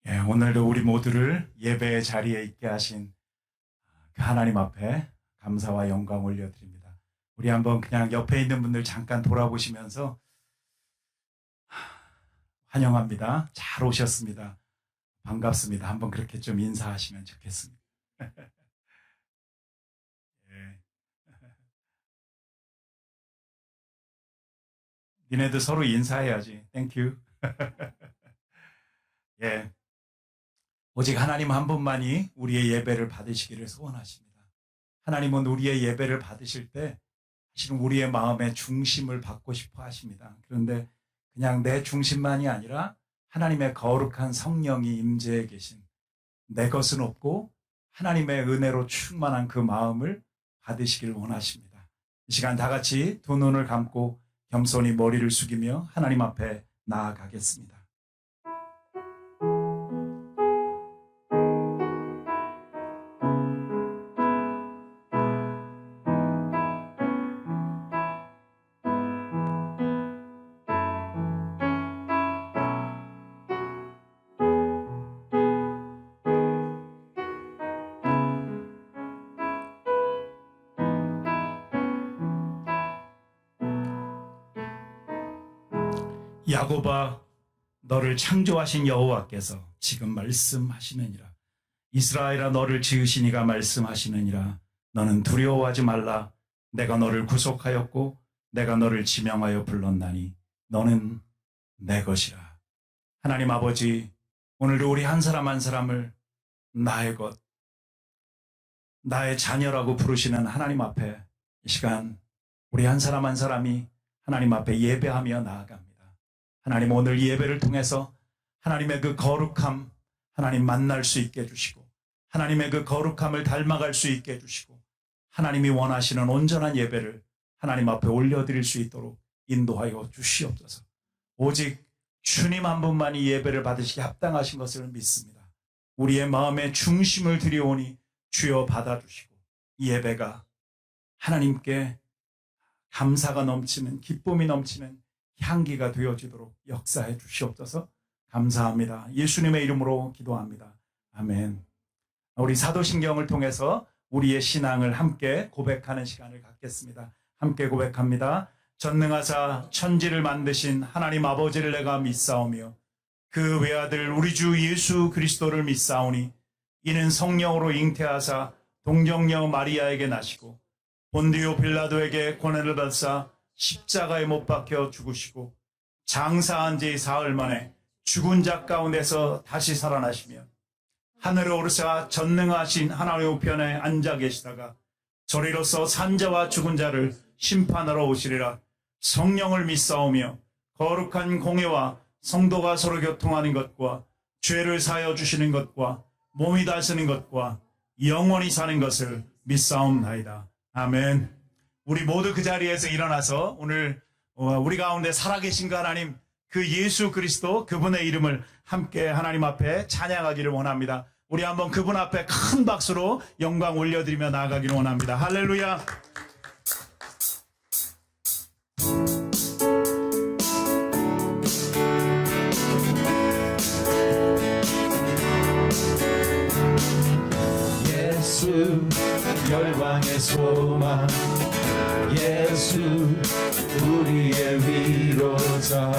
오늘도 우리 모두를 예배의 자리에 있게 하신 그 하나님 앞에 감사와 영광 올려드립니다. 우리 한번 그냥 옆에 있는 분들 잠깐 돌아보시면서 환영합니다. 잘 오셨습니다. 반갑습니다. 한번 그렇게 좀 인사하시면 좋겠습니다. 예. 니네도 서로 인사해야지. 땡큐. 예. 오직 하나님 한 분만이 우리의 예배를 받으시기를 소원하십니다. 하나님은 우리의 예배를 받으실 때 사실은 우리의 마음의 중심을 받고 싶어 하십니다. 그런데 그냥 내 중심만이 아니라 하나님의 거룩한 성령이 임재해 계신 내 것은 없고 하나님의 은혜로 충만한 그 마음을 받으시길 원하십니다. 이 시간 다 같이 두 눈을 감고 겸손히 머리를 숙이며 하나님 앞에 나아가겠습니다. 야곱아, 너를 창조하신 여호와께서 지금 말씀하시느니라. 이스라엘아, 너를 지으신 이가 말씀하시느니라. 너는 두려워하지 말라. 내가 너를 구속하였고 내가 너를 지명하여 불렀나니 너는 내 것이라. 하나님 아버지, 오늘도 우리 한 사람 한 사람을 나의 것, 나의 자녀라고 부르시는 하나님 앞에 이 시간 우리 한 사람 한 사람이 하나님 앞에 예배하며 나아갑니다. 하나님, 오늘 예배를 통해서 하나님의 그 거룩함, 하나님 만날 수 있게 해주시고 하나님의 그 거룩함을 닮아갈 수 있게 해주시고 하나님이 원하시는 온전한 예배를 하나님 앞에 올려드릴 수 있도록 인도하여 주시옵소서. 오직 주님 한 분만이 예배를 받으시기 합당하신 것을 믿습니다. 우리의 마음의 중심을 드리오니 주여 받아주시고 이 예배가 하나님께 감사가 넘치는, 기쁨이 넘치는 향기가 되어지도록 역사해 주시옵소서. 감사합니다. 예수님의 이름으로 기도합니다. 아멘. 우리 사도신경을 통해서 우리의 신앙을 함께 고백하는 시간을 갖겠습니다. 함께 고백합니다. 전능하사 천지를 만드신 하나님 아버지를 내가 믿사오며 그 외아들 우리 주 예수 그리스도를 믿사오니 이는 성령으로 잉태하사 동정녀 마리아에게 나시고 본디오 빌라도에게 고난을 받사 십자가에 못 박혀 죽으시고 장사한 지 사흘 만에 죽은 자 가운데서 다시 살아나시며 하늘에 오르사 전능하신 하나님의 우편에 앉아 계시다가 저리로서 산자와 죽은 자를 심판하러 오시리라. 성령을 믿사오며 거룩한 공회와 성도가 서로 교통하는 것과 죄를 사하여 주시는 것과 몸이 다스리는 것과 영원히 사는 것을 믿사옵나이다. 아멘. 우리 모두 그 자리에서 일어나서 오늘 우리 가운데 살아계신 그 하나님, 그 예수 그리스도 그분의 이름을 함께 하나님 앞에 찬양하기를 원합니다. 우리 한번 그분 앞에 큰 박수로 영광 올려드리며 나아가기를 원합니다. 할렐루야. 예수 열방의 소망, 예수 우리의 위로자,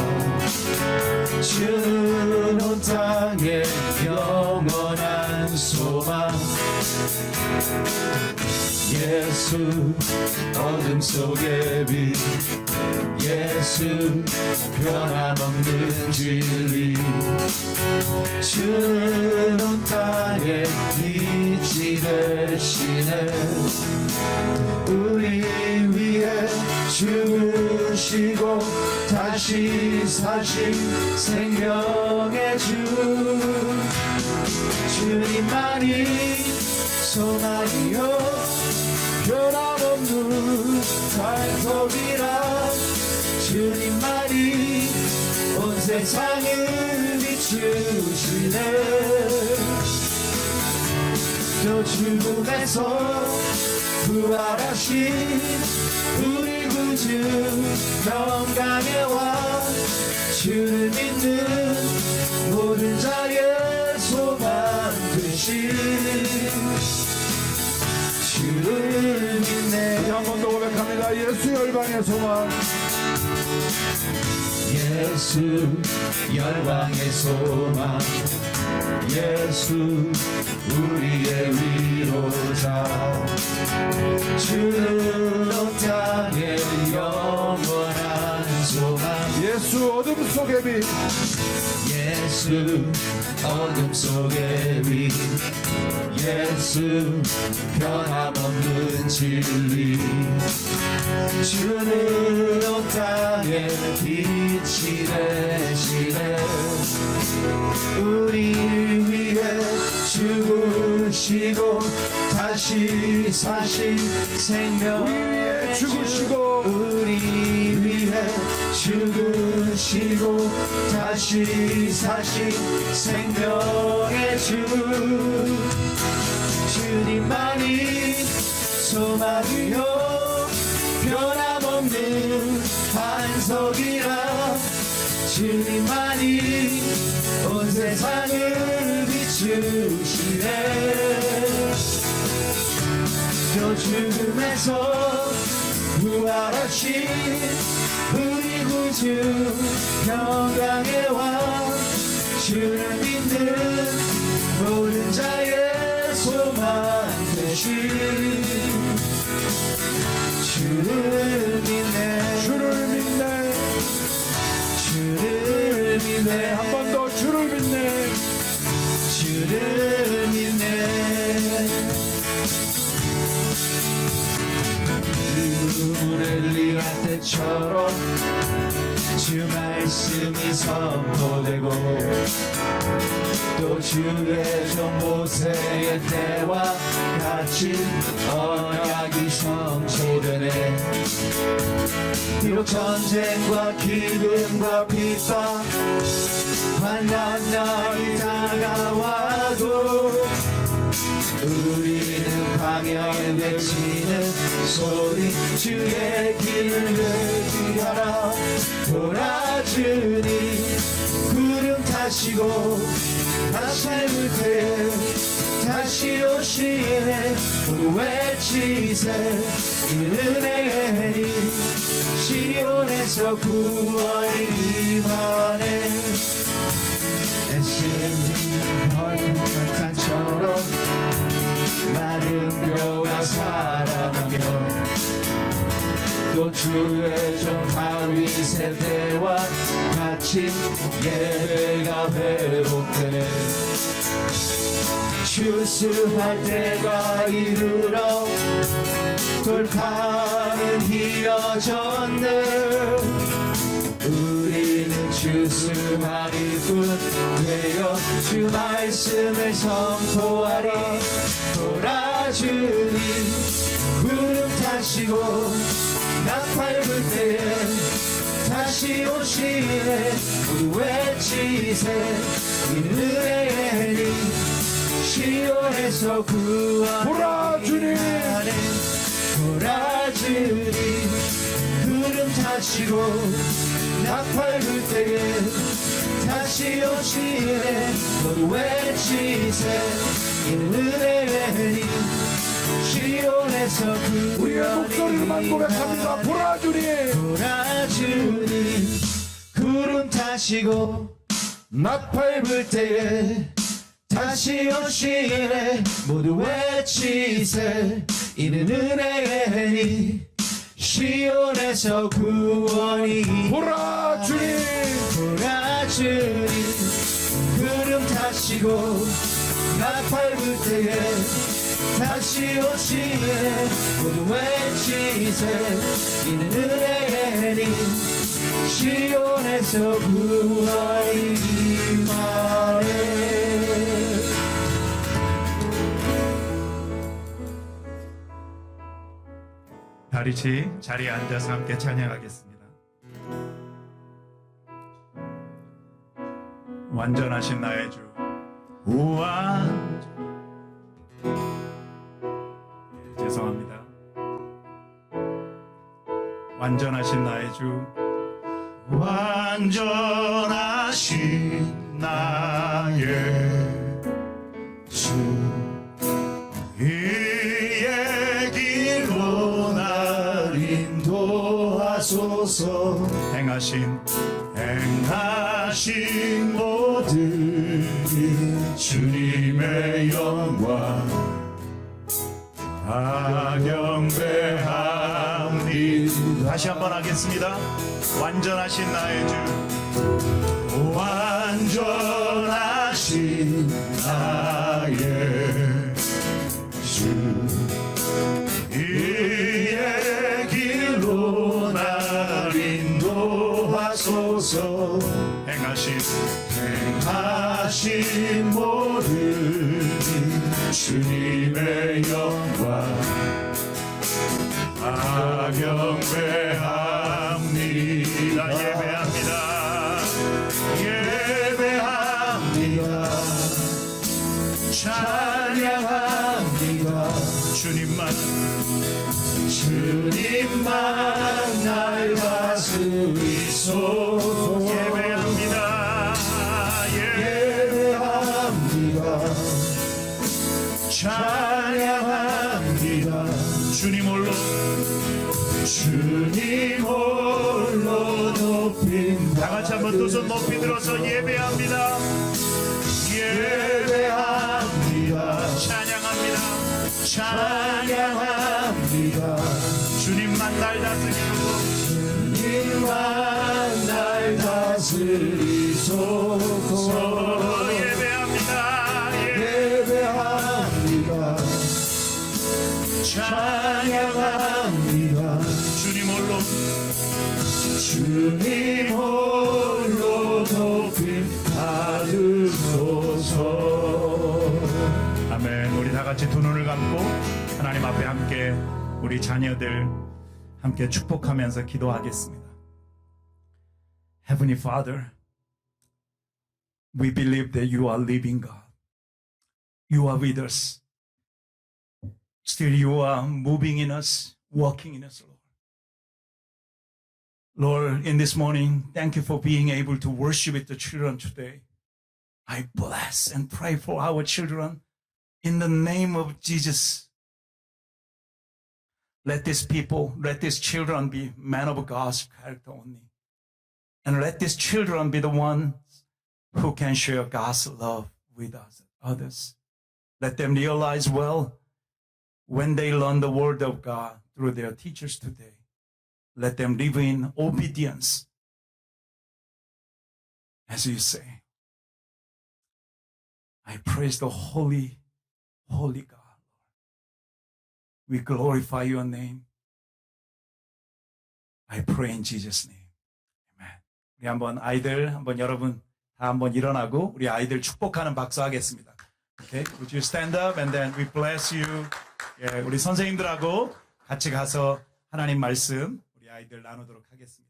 주는 온 땅의 영원한 소망. 예수 어둠 속의 빛, 예수 변함없는 진리, 주는 온 땅의 빛이 되시네. 우리 위해 죽으시고 다시 사신 생명의 주, 주님만이 소망이요 변함없는 발톱이라. 주님만이 온 세상을 비추시네. 저 죽음에서 부활하신 우리 구주 영광의 왕, 주를 믿는 모든 자의 살아계신 주를 믿네. 한 번 더 고백합니다. 예수 열방의 소망. 예수 열방의 소망, 예수 우리의 위로자, 주는 온 땅의 영원한 소망. 예수 어둠 속의 빛. 예수 어둠 속의 빛, 예수 변함없는 진리, 주는 온 땅의 빛이 되시네. 우리를 위해 죽으시고 다시 사신 생명 위에 죽으시고 우리 위해 죽으시고 다시 사신 생명의 주, 주님만이 소망이요 변함없는 반석이라. 주님만이 온 세상을 비추시네. 저 죽음에서 부활하신 우리 구주 평강의 왕, 주를 믿는 모든 자의 소망 되신 주를 믿네. 주를 믿네. 주를 믿네. 한 번 더 주를 믿네. 주를 믿네. 눈물을 흘릴 때처럼 주 말씀이 선포되고 또 주의 종 모세의 때와 같이 언약이 성취되네. 비록 전쟁과 기근과 핍박 환난 날이 다가와도 우리는 광야에 외치는 소리, 주의 길을 의지하라. 돌아주니 구름 타시고 다시 올 때 다시 오시네. 모두 외치세 은혜니 시온에서 구원이 임하네. 애쓰는 벌판처럼 마른 뼈가 살아나며 또 주의 종 다윗의 때와 같이 예배가 회복되네. 추수할 때가 이르러 돌판은 휘어졌네. 우리는 추수하리 뿐 되어 주 말씀을 선포하리. 돌아주니 구름 타시고 나팔 불 때에 다시 오시네. 모두 외치세 은혜니 시온에서 구원을 돌아주니 돌아주니 구름 타시고 나팔 불 때에 다시 오시네. 모두 외치세 은혜니 시온에서 우리의 목소리로만 고백합니다. 돌아주니 돌아주니 구름 타시고 나팔 불 때에 다시 오시네. 모두 외치세 이는 은혜니 시온에서 구원이. 돌아주니 돌아주니 구름 타시고 나팔 불 때에 다시 오시네. 모두 외치세 이는 은혜니 시온에서 구원이 임하네. 다리치 자리에 앉아서 함께 찬양하겠습니다. 완전하신 나의 주, 죄송합니다. 완전하신 나의 주, 완전하신 나의 주, 의의 길로 날 인도하소서 행하신 모든 주님의 영광 다 경배합니다. 다시 한번 하겠습니다. 완전하신 나의 주, 완전하신 나의 주 의의 길로 날 인도하소서 행하신 모든 주님의 영광 다 경배합니다. 예배합니다. 찬양합니다. 주님만 날 다스리소서. 예배합니다. 찬양합니다. 주님 홀로 높인다. 다 같이 한번 두 손 높이 들어서 예배합니다. 예배합니다. 찬양합니다. 주님만 날 다스리고 주님만 날 다스리소서. 예배합니다. 찬양합니다. 주님 홀로 높임 받으소서. 아멘. 우리 다 같이 두 눈을 감고 하나님 앞에 함께 우리 자녀들 함께 축복하면서 기도하겠습니다. Heavenly Father, we believe that you are living God. You are with us. Still you are moving in us, working in us, Lord. Lord, in this morning, thank you for being able to worship with the children today. I bless and pray for our children in the name of Jesus. Let these children be men of God's character only. And let these children be the ones who can share God's love with us, others. Let them realize well when they learn the word of God through their teachers today. Let them live in obedience, as you say. I praise the holy God. We glorify your name. I pray in Jesus' name. Amen. 우리 한번 여러분 다 한번 일어나고 우리 아이들 축복하는 박수 하겠습니다. Okay, would you stand up and then we bless you. 예, 우리 선생님들하고 같이 가서 하나님 말씀 우리 아이들 나누도록 하겠습니다.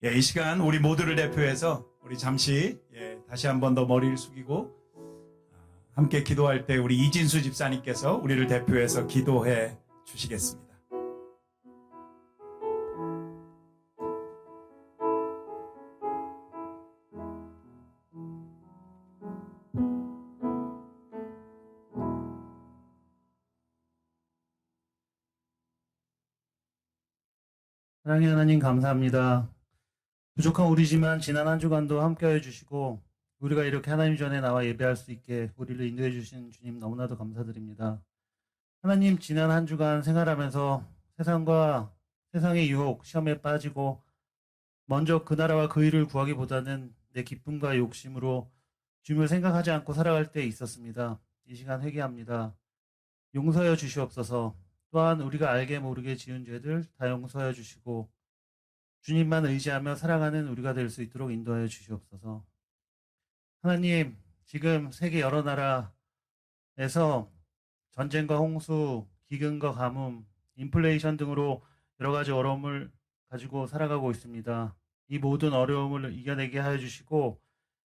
예, 이 시간 우리 모두를 대표해서 우리 잠시 다시 한번 더 머리를 숙이고 함께 기도할 때 우리 이진수 집사님께서 우리를 대표해서 기도해 주시겠습니다. 사랑의 하나님 감사합니다. 부족한 우리지만 지난 한 주간도 함께해 주시고 우리가 이렇게 하나님 전에 나와 예배할 수 있게 우리를 인도해 주신 주님 너무나도 감사드립니다. 하나님 지난 한 주간 생활하면서 세상과 세상의 유혹, 시험에 빠지고 먼저 그 나라와 그 일을 구하기보다는 내 기쁨과 욕심으로 주님을 생각하지 않고 살아갈 때 있었습니다. 이 시간 회개합니다. 용서하여 주시옵소서. 또한 우리가 알게 모르게 지은 죄들 다 용서하여 주시고 주님만 의지하며 살아가는 우리가 될 수 있도록 인도하여 주시옵소서. 하나님, 지금 세계 여러 나라에서 전쟁과 홍수, 기근과 가뭄, 인플레이션 등으로 여러 가지 어려움을 가지고 살아가고 있습니다. 이 모든 어려움을 이겨내게 하여 주시고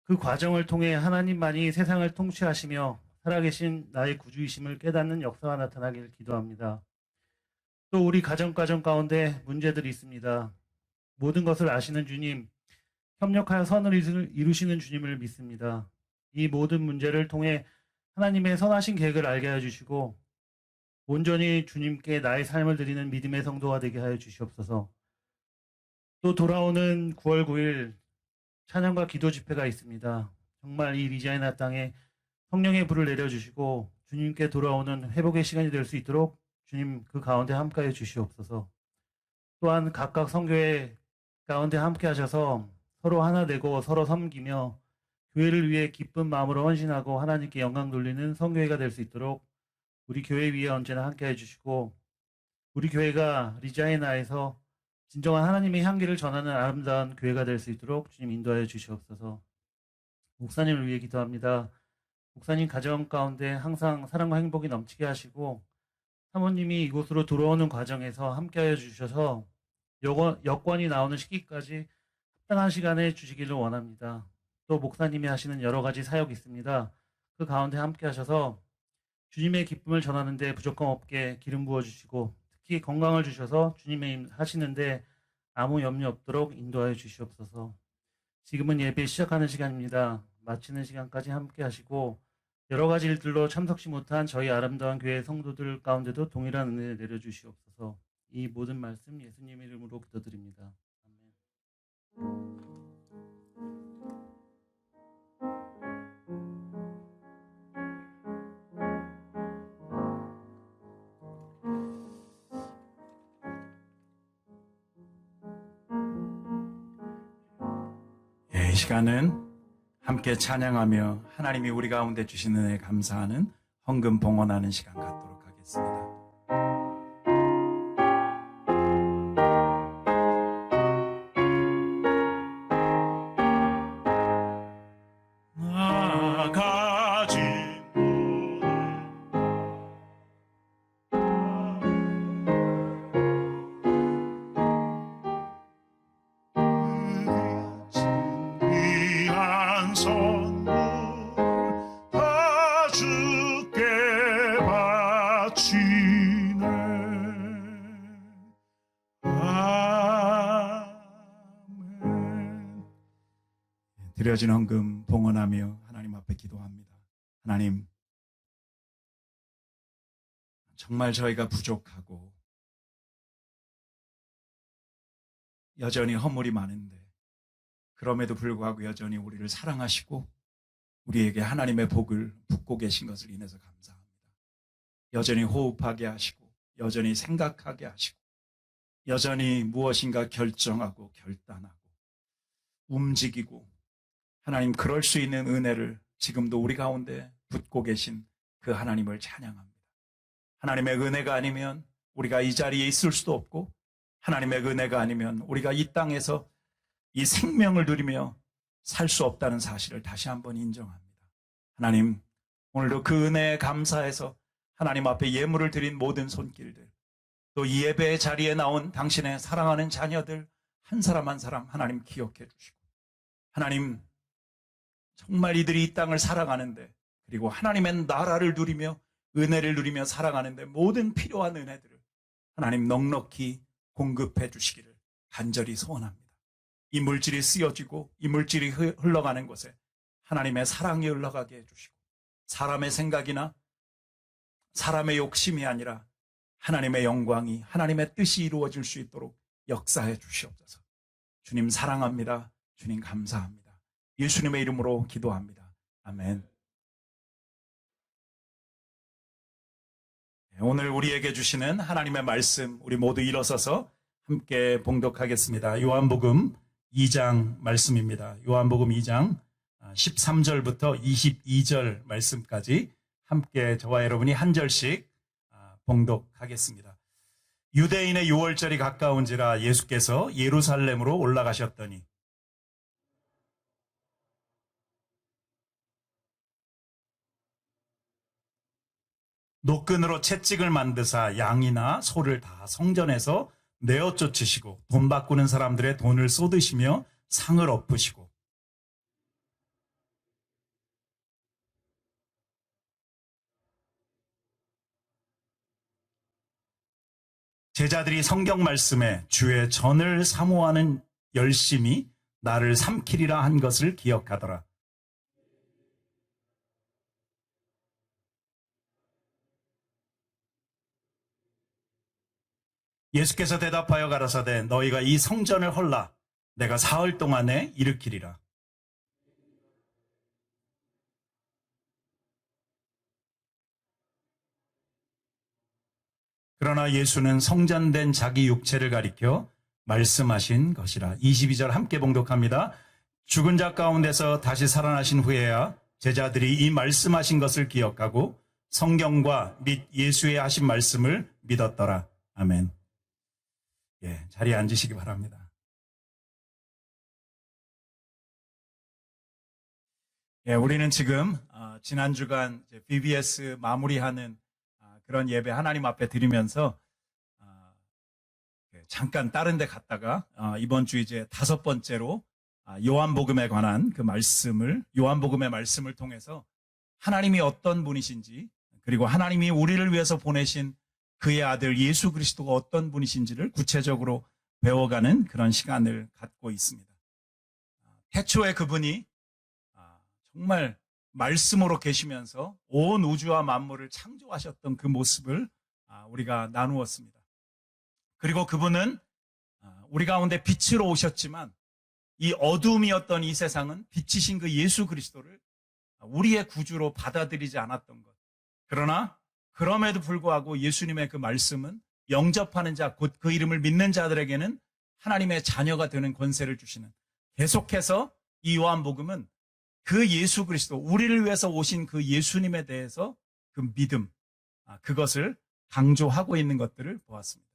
그 과정을 통해 하나님만이 세상을 통치하시며 살아계신 나의 구주이심을 깨닫는 역사가 나타나길 기도합니다. 또 우리 가정 가운데 문제들이 있습니다. 모든 것을 아시는 주님, 협력하여 선을 이루시는 주님을 믿습니다. 이 모든 문제를 통해 하나님의 선하신 계획을 알게 하여 주시고 온전히 주님께 나의 삶을 드리는 믿음의 성도가 되게 하여 주시옵소서. 또 돌아오는 9월 9일 찬양과 기도 집회가 있습니다. 정말 이 리자이나 땅에 성령의 불을 내려주시고 주님께 돌아오는 회복의 시간이 될 수 있도록 주님 그 가운데 함께하여 주시옵소서. 또한 각각 성교회 가운데 함께 하셔서 서로 하나 되고 서로 섬기며 교회를 위해 기쁜 마음으로 헌신하고 하나님께 영광 돌리는 성교회가 될 수 있도록 우리 교회 위에 언제나 함께해 주시고 우리 교회가 리자이나에서 진정한 하나님의 향기를 전하는 아름다운 교회가 될 수 있도록 주님 인도하여 주시옵소서. 목사님을 위해 기도합니다. 목사님 가정 가운데 항상 사랑과 행복이 넘치게 하시고 사모님이 이곳으로 들어오는 과정에서 함께하여 주셔서 여권이 나오는 시기까지 합당한 시간에 주시기를 원합니다. 또 목사님이 하시는 여러 가지 사역이 있습니다. 그 가운데 함께 하셔서 주님의 기쁨을 전하는 데 부족함 없게 기름 부어주시고 특히 건강을 주셔서 주님의 하시는데 아무 염려 없도록 인도하여 주시옵소서. 지금은 예배 시작하는 시간입니다. 마치는 시간까지 함께 하시고 여러 가지 일들로 참석시 못한 저희 아름다운 교회 성도들 가운데도 동일한 은혜를 내려주시옵소서. 이 모든 말씀 예수님 이름으로 기도드립니다. 아멘. 이 시간은 함께 찬양하며 하나님이 우리 가운데 주신 은혜에 감사하는 헌금 봉헌하는 시간 갖도록 하겠습니다. 드려진 헌금 봉헌하며 하나님 앞에 기도합니다. 하나님, 정말 저희가 부족하고 여전히 허물이 많은데 그럼에도 불구하고 여전히 우리를 사랑하시고 우리에게 하나님의 복을 붓고 계신 것을 인해서 감사합니다. 여전히 호흡하게 하시고 여전히 생각하게 하시고 여전히 무엇인가 결정하고 결단하고 움직이고 하나님 그럴 수 있는 은혜를 지금도 우리 가운데 붓고 계신 그 하나님을 찬양합니다. 하나님의 은혜가 아니면 우리가 이 자리에 있을 수도 없고 하나님의 은혜가 아니면 우리가 이 땅에서 이 생명을 누리며 살 수 없다는 사실을 다시 한번 인정합니다. 하나님, 오늘도 그 은혜에 감사해서 하나님 앞에 예물을 드린 모든 손길들, 또 이 예배의 자리에 나온 당신의 사랑하는 자녀들 한 사람 한 사람 하나님 기억해 주시고 하나님 정말 이들이 이 땅을 살아가는데 그리고 하나님의 나라를 누리며 은혜를 누리며 살아가는데 모든 필요한 은혜들을 하나님 넉넉히 공급해 주시기를 간절히 소원합니다. 이 물질이 쓰여지고 이 물질이 흘러가는 곳에 하나님의 사랑이 흘러가게 해주시고 사람의 생각이나 사람의 욕심이 아니라 하나님의 영광이 하나님의 뜻이 이루어질 수 있도록 역사해 주시옵소서. 주님 사랑합니다. 주님 감사합니다. 예수님의 이름으로 기도합니다. 아멘. 오늘 우리에게 주시는 하나님의 말씀 우리 모두 일어서서 함께 봉독하겠습니다. 요한복음 2장 말씀입니다. 요한복음 2장 13절부터 22절 말씀까지 함께 저와 여러분이 한 절씩 봉독하겠습니다. 유대인의 유월절이 가까운지라 예수께서 예루살렘으로 올라가셨더니 노끈으로 채찍을 만드사 양이나 소를 다 성전에서 내어 쫓으시고 돈 바꾸는 사람들의 돈을 쏟으시며 상을 엎으시고 제자들이 성경 말씀에 주의 전을 사모하는 열심이 나를 삼키리라 한 것을 기억하더라. 예수께서 대답하여 가라사대 너희가 이 성전을 헐라 내가 사흘 동안에 일으키리라. 그러나 예수는 성전된 자기 육체를 가리켜 말씀하신 것이라. 22절 함께 봉독합니다. 죽은 자 가운데서 다시 살아나신 후에야 제자들이 이 말씀하신 것을 기억하고 성경과 및 예수의 하신 말씀을 믿었더라. 아멘. 예, 자리에 앉으시기 바랍니다. 예, 우리는 지금 지난 주간 BBS 마무리하는 그런 예배 하나님 앞에 드리면서 잠깐 다른 데 갔다가 이번 주 이제 5번째로 요한복음에 관한 그 말씀을, 요한복음의 말씀을 통해서 하나님이 어떤 분이신지, 그리고 하나님이 우리를 위해서 보내신 그의 아들 예수 그리스도가 어떤 분이신지를 구체적으로 배워가는 그런 시간을 갖고 있습니다. 태초에 그분이 정말 말씀으로 계시면서 온 우주와 만물을 창조하셨던 그 모습을 우리가 나누었습니다. 그리고 그분은 우리 가운데 빛으로 오셨지만 이 어둠이었던 이 세상은 빛이신 그 예수 그리스도를 우리의 구주로 받아들이지 않았던 것. 그러나 그럼에도 불구하고 예수님의 그 말씀은 영접하는 자, 곧 그 이름을 믿는 자들에게는 하나님의 자녀가 되는 권세를 주시는, 계속해서 이 요한복음은 그 예수 그리스도, 우리를 위해서 오신 그 예수님에 대해서 그 믿음, 그것을 강조하고 있는 것들을 보았습니다.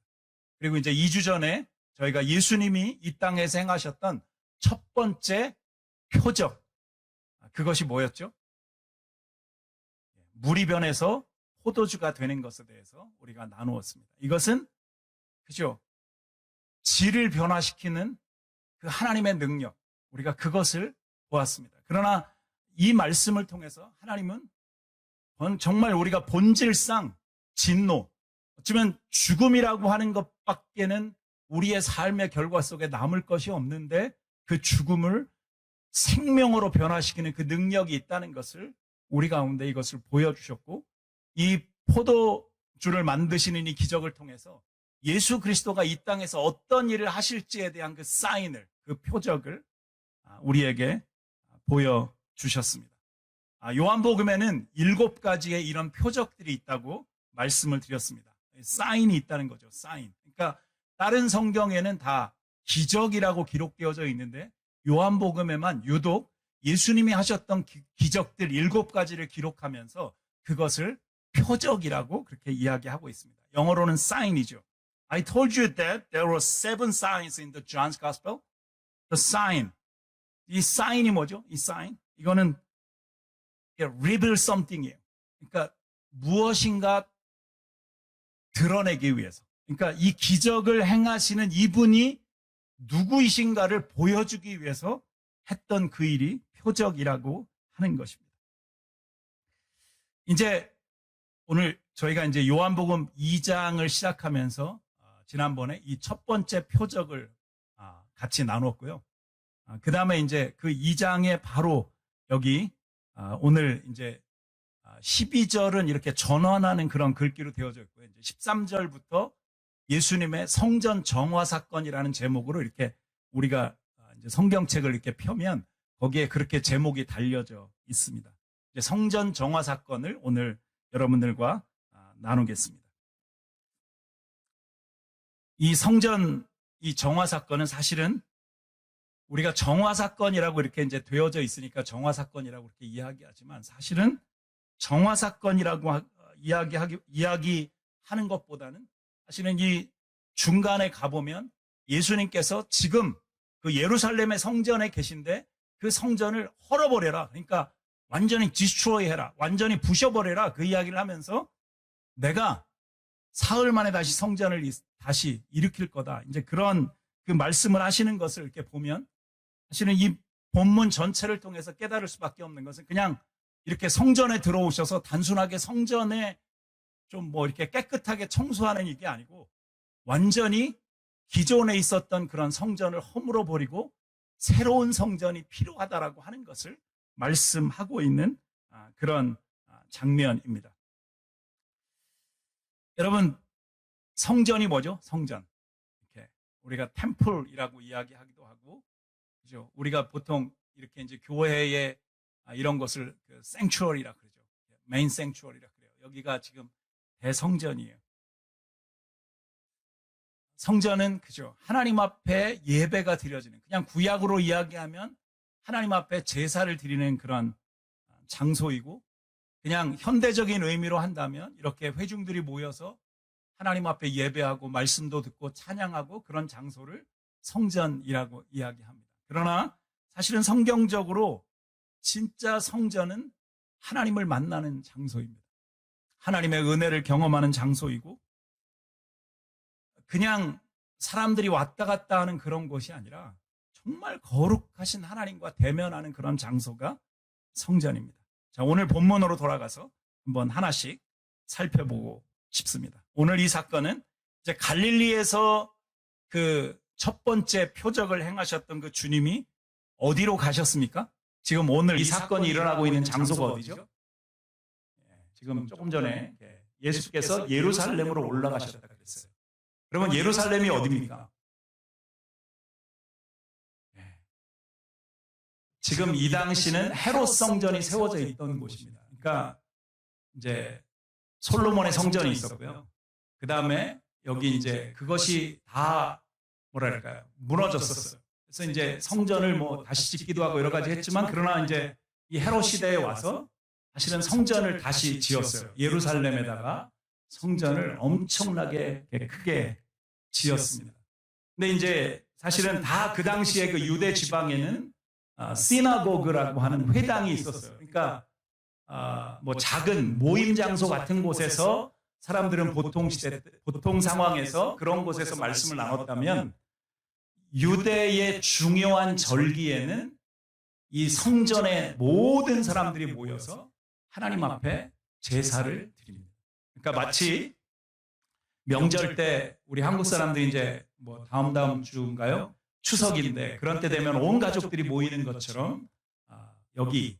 그리고 이제 2주 전에 저희가 예수님이 이 땅에서 행하셨던 첫 번째 표적, 그것이 뭐였죠? 물이 변해서 포도주가 되는 것에 대해서 우리가 나누었습니다. 이것은 그죠? 질을 변화시키는 그 하나님의 능력, 우리가 그것을 보았습니다. 그러나 이 말씀을 통해서 하나님은 정말 우리가 본질상 진노, 어쩌면 죽음이라고 하는 것밖에는 우리의 삶의 결과 속에 남을 것이 없는데 그 죽음을 생명으로 변화시키는 그 능력이 있다는 것을 우리 가운데 이것을 보여주셨고, 이 포도주를 만드시는 이 기적을 통해서 예수 그리스도가 이 땅에서 어떤 일을 하실지에 대한 그 사인을, 그 표적을 우리에게 보여주셨습니다. 요한복음에는 7가지의 이런 표적들이 있다고 말씀을 드렸습니다. 사인이 있다는 거죠. 사인. 그러니까 다른 성경에는 다 기적이라고 기록되어져 있는데 요한복음에만 유독 예수님이 하셨던 기적들 7가지를 기록하면서 그것을 표적이라고 그렇게 이야기하고 있습니다. 영어로는 sign이죠. I told you that there were 7 signs in the John's Gospel. The sign. 이 sign이 뭐죠? 이 sign. 이거는 reveal something이에요. 그러니까 무엇인가 드러내기 위해서. 그러니까 이 기적을 행하시는 이분이 누구이신가를 보여주기 위해서 했던 그 일이 표적이라고 하는 것입니다. 이제 오늘 저희가 이제 요한복음 2장을 시작하면서 지난번에 이 첫 번째 표적을 같이 나눴고요. 그 다음에 이제 그 2장에 바로 여기 오늘 이제 12절은 이렇게 전환하는 그런 글귀로 되어져 있고요. 이제 13절부터 예수님의 성전 정화 사건이라는 제목으로 이렇게 우리가 이제 성경책을 이렇게 펴면 거기에 그렇게 제목이 달려져 있습니다. 이제 성전 정화 사건을 오늘 여러분들과 나누겠습니다. 이 성전, 이 정화 사건은 사실은 우리가 정화 사건이라고 이렇게 이제 되어져 있으니까 정화 사건이라고 이렇게 이야기하지만 사실은 정화 사건이라고 이야기하는 것보다는 사실은 이 중간에 가보면 예수님께서 지금 그 예루살렘의 성전에 계신데 그 성전을 헐어버려라. 그러니까 완전히 디스트로이 해라. 완전히 부셔버려라. 그 이야기를 하면서 내가 사흘 만에 다시 성전을 다시 일으킬 거다. 이제 그런 그 말씀을 하시는 것을 이렇게 보면 사실은 이 본문 전체를 통해서 깨달을 수밖에 없는 것은 그냥 이렇게 성전에 들어오셔서 단순하게 성전에 좀 뭐 이렇게 깨끗하게 청소하는 이게 아니고 완전히 기존에 있었던 그런 성전을 허물어 버리고 새로운 성전이 필요하다라고 하는 것을 말씀하고 있는 그런 장면입니다. 여러분, 성전이 뭐죠? 성전. 이렇게 우리가 템플이라고 이야기하기도 하고, 그죠? 우리가 보통 이렇게 이제 교회에 이런 것을 생츄어리라 그러죠. 메인 생츄어리라 그래요. 여기가 지금 대성전이에요. 성전은 그죠? 하나님 앞에 예배가 드려지는, 그냥 구약으로 이야기하면 하나님 앞에 제사를 드리는 그런 장소이고, 그냥 현대적인 의미로 한다면 이렇게 회중들이 모여서 하나님 앞에 예배하고 말씀도 듣고 찬양하고 그런 장소를 성전이라고 이야기합니다. 그러나 사실은 성경적으로 진짜 성전은 하나님을 만나는 장소입니다. 하나님의 은혜를 경험하는 장소이고, 그냥 사람들이 왔다 갔다 하는 그런 곳이 아니라 정말 거룩하신 하나님과 대면하는 그런 장소가 성전입니다. 자, 오늘 본문으로 돌아가서 한번 하나씩 살펴보고 싶습니다. 오늘 이 사건은 이제 갈릴리에서 그 첫 번째 표적을 행하셨던 그 주님이 어디로 가셨습니까? 지금 오늘 이 사건이 일어나고 있는 장소가 어디죠? 지금 조금 전에 예수께서 예루살렘으로 올라가셨다 그랬어요. 그러면 예루살렘이 어디입니까? 지금 이 당시는 헤롯 성전이 세워져 있던 곳입니다. 그러니까 이제 솔로몬의 성전이 있었고요. 그 다음에 여기 이제 그것이 다 뭐랄까요, 무너졌었어요. 그래서 이제 성전을 뭐 다시 짓기도 하고 여러 가지 했지만, 그러나 이제 이 헤롯 시대에 와서 사실은 성전을 다시 지었어요. 예루살렘에다가 성전을 엄청나게 크게 지었습니다. 근데 이제 사실은 다 그 당시에 그 유대 지방에는 시나고그라고 하는 회당이 있었어요. 그러니까 뭐 작은 모임 장소 같은 곳에서 사람들은 보통 상황에서 그런 곳에서 말씀을 나눴다면, 유대의 중요한 절기에는 이 성전에 모든 사람들이 모여서 하나님 앞에 제사를 드립니다. 그러니까 마치 명절 때 우리 한국 사람들이 이제 뭐 다음 주인가요? 추석인데 그런 때 되면 온 가족들이 모이는 것처럼, 여기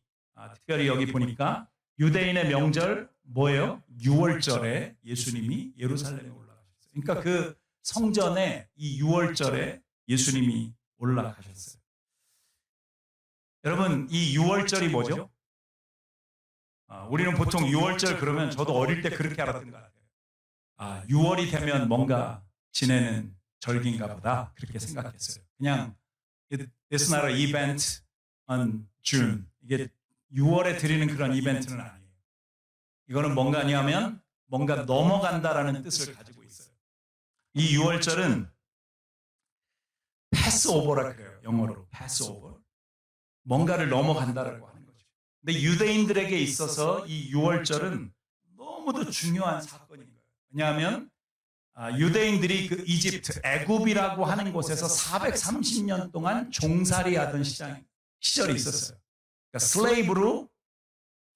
특별히 여기 보니까 유대인의 명절 뭐예요? 6월절에 예수님이 예루살렘에 올라가셨어요. 그러니까 그 성전에 이 6월절에 예수님이 올라가셨어요. 여러분, 이 6월절이 뭐죠? 우리는 보통 6월절 그러면, 저도 어릴 때 그렇게 알았던 것 같아요. 6월이 되면 뭔가 지내는 절기인가 보다, 그렇게 생각했어요. 그냥 It's not an event on June. 이게 6월에 드리는 그런 이벤트는 아니에요. 이거는 뭔가 아니하면 뭔가 넘어간다라는 뜻을 가지고 있어요. 이 6월절은 패스오버라 그래요. 영어로 패스오버. 뭔가를 넘어간다라고 하는 거죠. 근데 유대인들에게 있어서 이 6월절은 너무도 중요한 사건인 거예요. 왜냐하면 유대인들이 그 이집트, 애굽이라고 하는 곳에서 430년 동안 종살이하던 시절이 있었어요. 그러니까 슬레이브로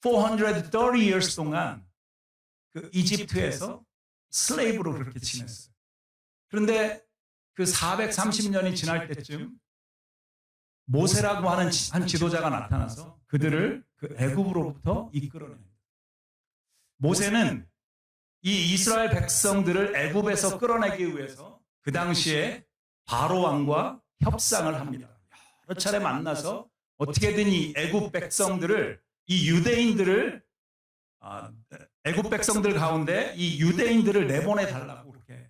430 years 동안 그 이집트에서 슬레이브로 그렇게 지냈어요. 그런데 그 430년이 지날 때쯤 모세라고 하는 한 지도자가 나타나서 그들을 그 애굽으로부터 이끌어냅니다. 모세는 이 이스라엘 백성들을 애굽에서 끌어내기 위해서 그 당시에 바로 왕과 협상을 합니다. 여러 차례 만나서 어떻게든 이 애굽 백성들을, 이 유대인들을, 애굽 백성들 가운데 이 유대인들을 내보내 달라고 그렇게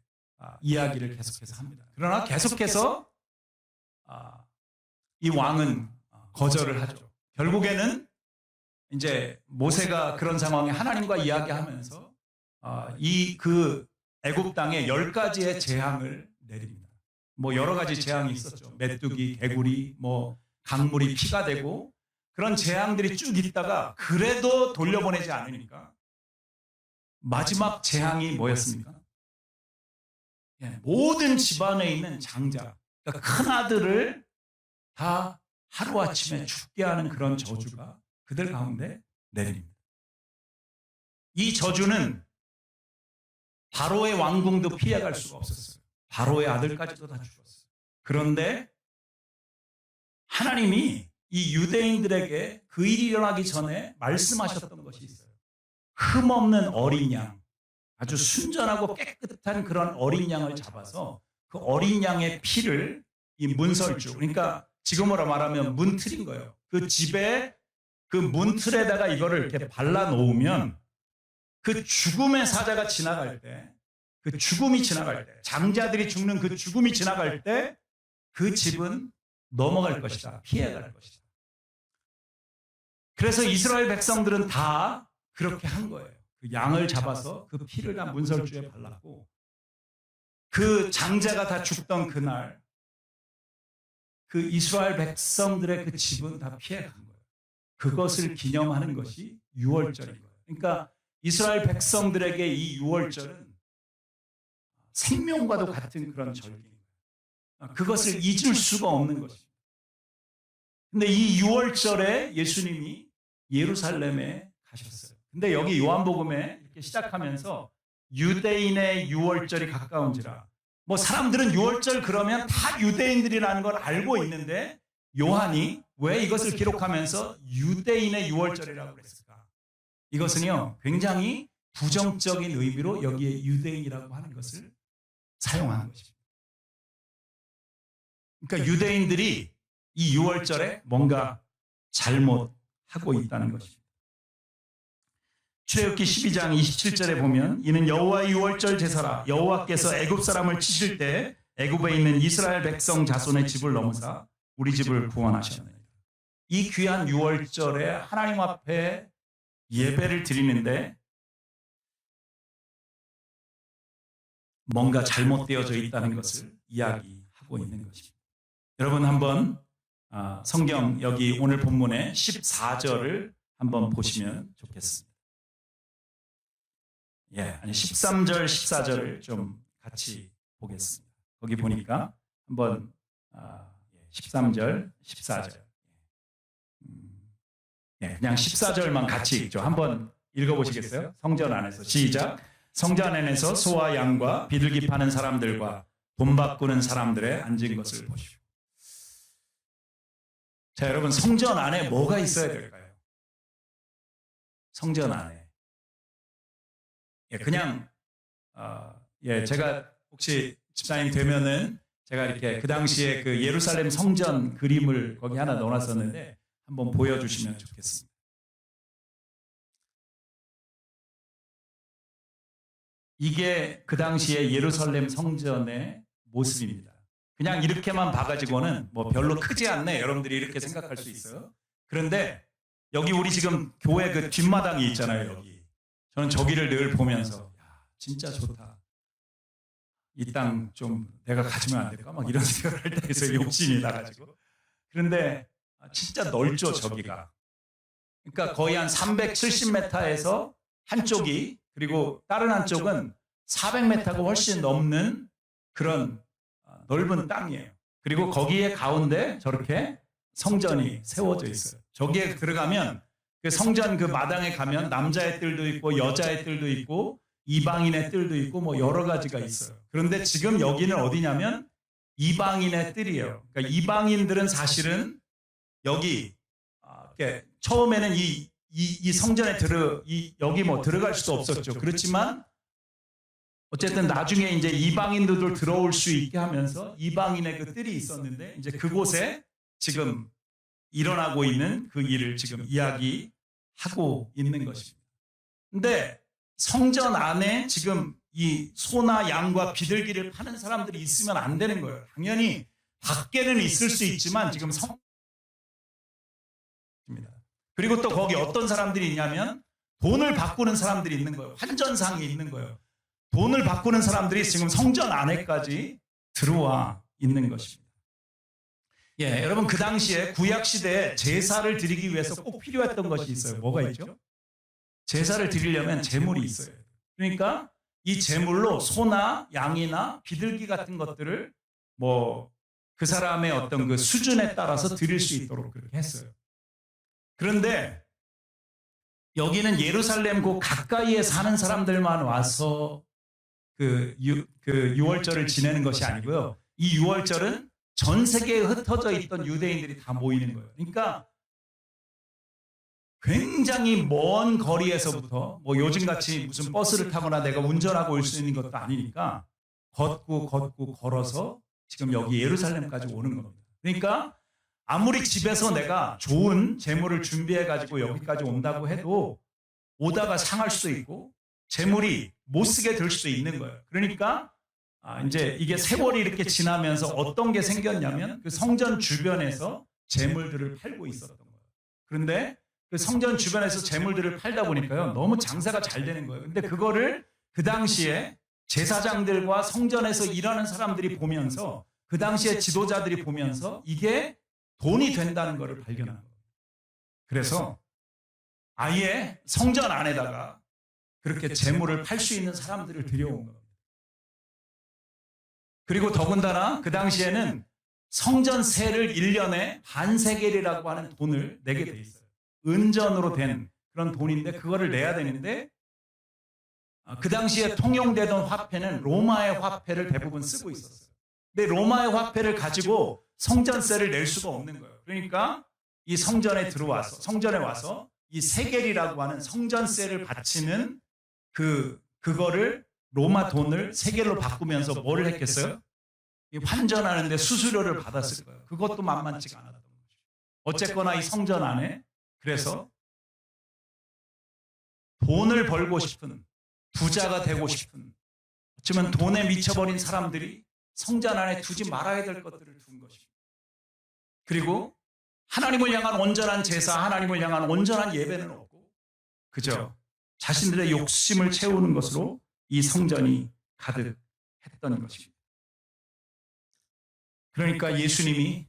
이야기를 계속해서 합니다. 그러나 계속해서 이 왕은 거절을 하죠. 결국에는 이제 모세가 그런 상황에 하나님과 이야기하면서 그 애굽 땅에 10가지의 재앙을 내립니다. 뭐 여러 가지 재앙이 있었죠. 메뚜기, 개구리, 뭐 강물이 피가 되고, 그런 재앙들이 쭉 있다가 그래도 돌려보내지 않으니까 마지막 재앙이 뭐였습니까? 모든 집안에 있는 장자, 그러니까 큰 아들을 다 하루아침에 죽게 하는 그런 저주가 그들 가운데 내립니다. 이 저주는 바로의 왕궁도 피해갈 수가 없었어요. 바로의 아들까지도 다 죽었어요. 그런데 하나님이 이 유대인들에게 그 일이 일어나기 전에 말씀하셨던 것이 있어요. 흠없는 어린 양, 아주 순전하고 깨끗한 그런 어린 양을 잡아서 그 어린 양의 피를 이 문설주, 그러니까 지금으로 말하면 문틀인 거예요. 그 집에 그 문틀에다가 이거를 이렇게 발라 놓으면 그 죽음의 사자가 지나갈 때, 그 죽음이 지나갈 때, 장자들이 죽는 그 죽음이 지나갈 때 그 집은 넘어갈 것이다. 피해갈 것이다. 그래서 이스라엘 백성들은 다 그렇게 한 거예요. 그 양을 잡아서 그 피를 다 문설주에 발랐고, 그 장자가 다 죽던 그날 그 이스라엘 백성들의 그 집은 다 피해간 거예요. 그것을 기념하는 것이 유월절인 거예요. 그러니까 이스라엘 백성들에게 이 유월절은 생명과도 같은 그런 절기인 거예요. 그것을 잊을 수가 없는 것입니다. 근데 이 유월절에 예수님이 예루살렘에 가셨어요. 근데 여기 요한복음에 이렇게 시작하면서 유대인의 유월절이 가까운지라, 뭐 사람들은 유월절 그러면 다 유대인들이라는 걸 알고 있는데 요한이 왜 이것을 기록하면서 유대인의 유월절이라고 그랬을까? 이것은요, 굉장히 부정적인 의미로 여기에 유대인이라고 하는 것을 사용하는 것입니다. 그러니까 유대인들이 이 유월절에 뭔가 잘못하고 있다는 것입니다. 출애굽기 12장 27절에 보면 이는 여호와의 유월절 제사라. 여호와께서 애굽 사람을 치실 때 애굽에 있는 이스라엘 백성 자손의 집을 넘으사 우리 집을 구원하셨느니라. 이 귀한 유월절에 하나님 앞에 예배를 드리는데 뭔가 잘못되어져 있다는 것을 이야기하고 있는 것입니다. 여러분 한번 성경 여기 오늘 본문의 14절을 한번 보시면 좋겠습니다. 아니 13절, 14절을 좀 같이 보겠습니다. 거기 보니까 한번 13절, 14절. 그냥 14절만 같이 읽죠. 한번 읽어보시겠어요? 성전 안에서 시작. 성전 안에서 소와 양과 비둘기 파는 사람들과 돈 바꾸는 사람들의 앉은 것을 보시오. 자, 여러분 성전 안에 뭐가 있어야 될까요? 성전 안에 그냥 제가 혹시 집사님 되면은 제가 이렇게 그 당시에 그 예루살렘 성전 그림을 거기 하나 넣어놨었는데 한번 보여주시면 좋겠습니다. 이게 그 당시에 예루살렘 성전의 모습입니다. 그냥 이렇게만 봐가지고는 뭐 별로 크지 않네, 여러분들이 이렇게 생각할 수 있어요. 그런데 여기 우리 지금 교회 그 뒷마당이 있잖아요. 여기 저는 저기를 늘 보면서 진짜 좋다, 이 땅 좀 내가 가지면 안 될까 막 이런 생각을 할 때에서 욕심이 나가지고. 그런데 진짜 넓죠 저기가. 그러니까 거의 한 370m에서 한쪽이, 그리고 다른 한쪽은 400m가 훨씬 넘는 그런 넓은 땅이에요. 그리고 거기에 가운데 저렇게 성전이 세워져 있어요. 저기에 들어가면 그 성전 그 마당에 가면 남자의 뜰도 있고 여자의 뜰도 있고 이방인의 뜰도 있고 뭐 여러 가지가 있어요. 그런데 지금 여기는 어디냐면 이방인의 뜰이에요. 그러니까 이방인들은 사실은 여기 처음에는 이 성전에 여기 뭐 들어갈 수도 없었죠. 그렇지만 어쨌든 나중에 이제 이방인들도 들어올 수 있게 하면서 이방인의 그 뜰이 있었는데 이제 그곳에 지금 일어나고 있는 그 일을 지금 이야기하고 있는 것입니다. 근데 성전 안에 지금 이 소나 양과 비둘기를 파는 사람들이 있으면 안 되는 거예요. 당연히 밖에는 있을 수 있지만 지금 그리고 또 거기 어떤 사람들이 있냐면 돈을 바꾸는 사람들이 있는 거예요. 환전상이 있는 거예요. 돈을 바꾸는 사람들이 지금 성전 안에까지 들어와 있는 것입니다. 여러분 그 당시에 구약 시대에 제사를 드리기 위해서 꼭 필요했던 것이 있어요. 뭐가 있죠? 제사를 드리려면 제물이 있어요. 그러니까 이 제물로 소나 양이나 비둘기 같은 것들을 뭐 그 사람의 어떤 그 수준에 따라서 드릴 수 있도록 그렇게 했어요. 그런데 여기는 예루살렘 그 가까이에 사는 사람들만 와서 그 유월절을 지내는 것이 아니고요. 이 유월절은 전 세계에 흩어져 있던 유대인들이 다 모이는 거예요. 그러니까 굉장히 먼 거리에서부터 뭐 요즘같이 무슨 버스를 타거나 내가 운전하고 올 수 있는 것도 아니니까 걷고 걸어서 지금 여기 예루살렘까지 오는 겁니다. 그러니까 아무리 집에서 내가 좋은 재물을 준비해 가지고 여기까지 온다고 해도 오다가 상할 수도 있고 재물이 못 쓰게 될 수도 있는 거예요. 그러니까 이제 이게 세월이 이렇게 지나면서 어떤 게 생겼냐면 그 성전 주변에서 재물들을 팔고 있었던 거예요. 그런데 그 성전 주변에서 재물들을 팔다 보니까요, 너무 장사가 잘 되는 거예요. 근데 그거를 그 당시에 제사장들과 성전에서 일하는 사람들이 보면서, 그 당시에 지도자들이 보면서 이게 돈이 된다는 것을 발견한 거예요. 그래서 아예 성전 안에다가 그렇게 재물을 팔 수 있는 사람들을 들여온 겁니다. 그리고 더군다나 그 당시에는 성전세를 1년에 반세겔이라고 하는 돈을 내게 돼 있어요. 은전으로 된 그런 돈인데 그거를 내야 되는데, 그 당시에 통용되던 화폐는 로마의 화폐를 대부분 쓰고 있었어요. 근데 로마의 화폐를 가지고 성전세를 낼 수가 없는 거예요. 그러니까 이 성전에 성전에 와서 이 세겔이라고 하는 성전세를 바치는 그거를 로마 돈을 세겔로 바꾸면서 뭐를 했겠어요? 환전하는데 수수료를 받았을 거예요. 그것도 만만치가 않았던 거죠. 어쨌거나 이 성전 안에 그래서 돈을 벌고 싶은, 부자가 되고 싶은, 어쩌면 돈에 미쳐버린 사람들이 성전 안에 두지 말아야 될 것들을 둔 것입니다. 그리고 하나님을 향한 온전한 제사, 하나님을 향한 온전한 예배는 없고 그저 자신들의 욕심을 채우는 것으로 이 성전이 가득했던 것입니다. 그러니까 예수님이,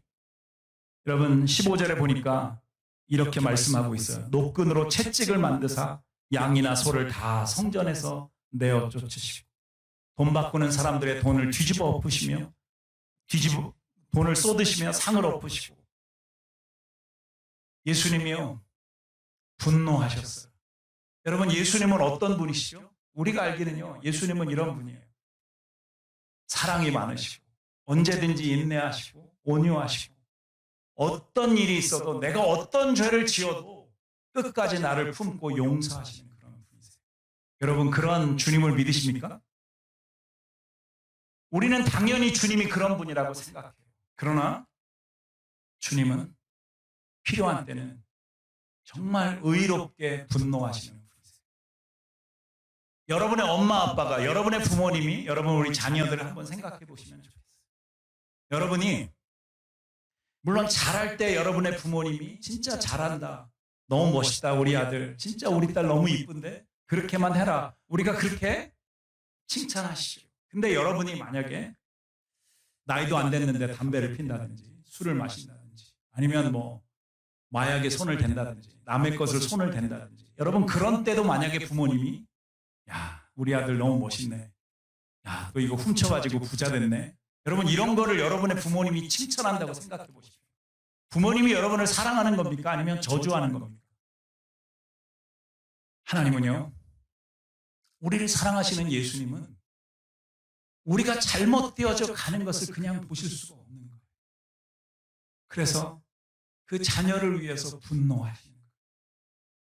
여러분 15절에 보니까 이렇게 말씀하고 있어요. 노끈으로 채찍을 만드사 양이나 소를 다 성전에서 내어 쫓으시고, 돈 바꾸는 사람들의 돈을 뒤집어 엎으시며 돈을 쏟으시며 상을 엎으시고, 예수님이요 분노하셨어요. 여러분, 예수님은 어떤 분이시죠? 우리가 알기는요, 예수님은 이런 분이에요. 사랑이 많으시고 언제든지 인내하시고 온유하시고, 어떤 일이 있어도 내가 어떤 죄를 지어도 끝까지 나를 품고 용서하시는 그런 분이세요. 여러분, 그런 주님을 믿으십니까? 우리는 당연히 주님이 그런 분이라고 생각해요. 그러나 주님은 필요한 때는 정말 의롭게 분노하시는 분이세요. 여러분의 엄마 아빠가, 여러분의 부모님이 여러분 우리 자녀들을 한번 생각해 보시면 좋겠어요. 여러분이 물론 잘할 때 여러분의 부모님이 진짜 잘한다, 너무 멋있다, 우리 아들 진짜 우리 딸 너무 이쁜데 그렇게만 해라, 우리가 그렇게 칭찬하시죠. 근데 여러분이 만약에 나이도 안 됐는데 담배를 핀다든지 술을 마신다든지 아니면 뭐 마약에 손을 댄다든지 남의 것을 손을 댄다든지, 여러분 그런 때도 만약에 부모님이 야 우리 아들 너무 멋있네, 야 너 이거 훔쳐가지고 부자 됐네, 여러분 이런 거를 여러분의 부모님이 칭찬한다고 생각해 보십시오. 부모님이 여러분을 사랑하는 겁니까? 아니면 저주하는 겁니까? 하나님은요, 우리를 사랑하시는 예수님은 우리가 잘못되어져 가는 것을 그냥 보실 수가 없는 거예요. 그래서 그 자녀를 위해서 분노하시는 거예요.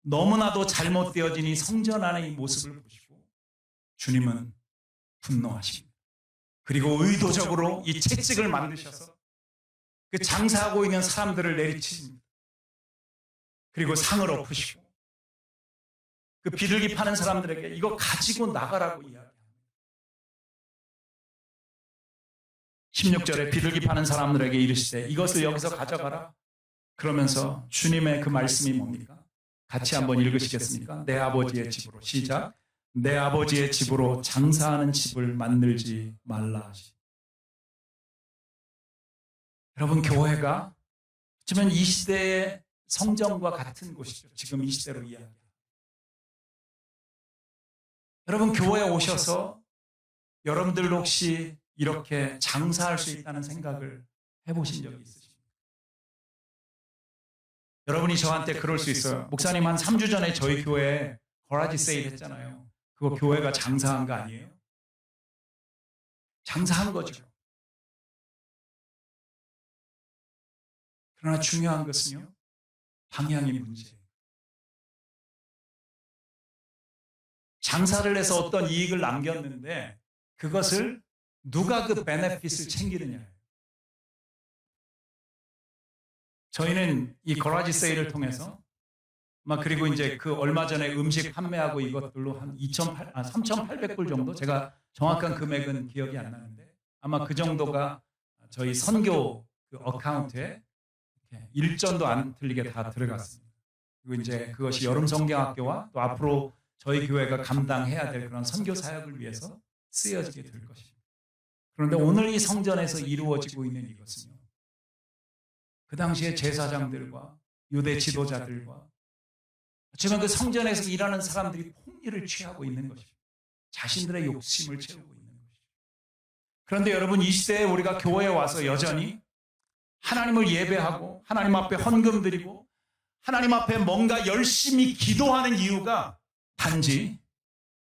너무나도 잘못되어진 이 성전 안의 이 모습을 보시고 주님은 분노하십니다. 그리고 의도적으로 이 채찍을 만드셔서 그 장사하고 있는 사람들을 내리치십니다. 그리고 상을 엎으시고 그 비둘기 파는 사람들에게 이거 가지고 나가라고 이야기합니다. 16절에 비둘기 파는 사람들에게 이르시되 이것을 여기서 가져가라. 그러면서 주님의 그 말씀이 뭡니까? 같이 한번 읽으시겠습니까? 내 아버지의 집으로, 시작. 내 아버지의 집으로 장사하는 집을 만들지 말라. 여러분, 교회가 어쩌면 이 시대의 성전과 같은 곳이죠. 지금 이 시대로 이야기합니다. 여러분, 교회에 오셔서 여러분들 혹시 이렇게 장사할 수 있다는 생각을 해보신 적이 있으십니까? 여러분이 저한테 그럴 수 있어요. 목사님, 한 3주 전에 저희 교회에 거라지 세일 했잖아요. 그거 교회가 장사한 거 아니에요? 장사한 거죠. 그러나 중요한 것은요, 방향이 문제예요. 장사를 해서 어떤 이익을 남겼는데 그것을 누가 그 베네핏을 챙기느냐. 저희는 이 거라지 세일을 통해서 그리고 이제 그 얼마 전에 음식 판매하고 이것들로 한 3,800불 정도, 제가 정확한 금액은 기억이 안 나는데 아마 그 정도가 저희 선교 그 어카운트에 일전도 안 틀리게 다 들어갔습니다. 그리고 이제 그것이 여름 성경학교와 또 앞으로 저희 교회가 감당해야 될 그런 선교 사역을 위해서 쓰여지게 될 것입니다. 그런데 오늘 이 성전에서 이루어지고 있는 이것은요, 그 당시에 제사장들과 유대 지도자들과 하지만 그 성전에서 일하는 사람들이 폭리를 취하고 있는 것입니다. 자신들의 욕심을 채우고 있는 것입니다. 그런데 여러분, 이 시대에 우리가 교회에 와서 여전히 하나님을 예배하고 하나님 앞에 헌금 드리고 하나님 앞에 뭔가 열심히 기도하는 이유가 단지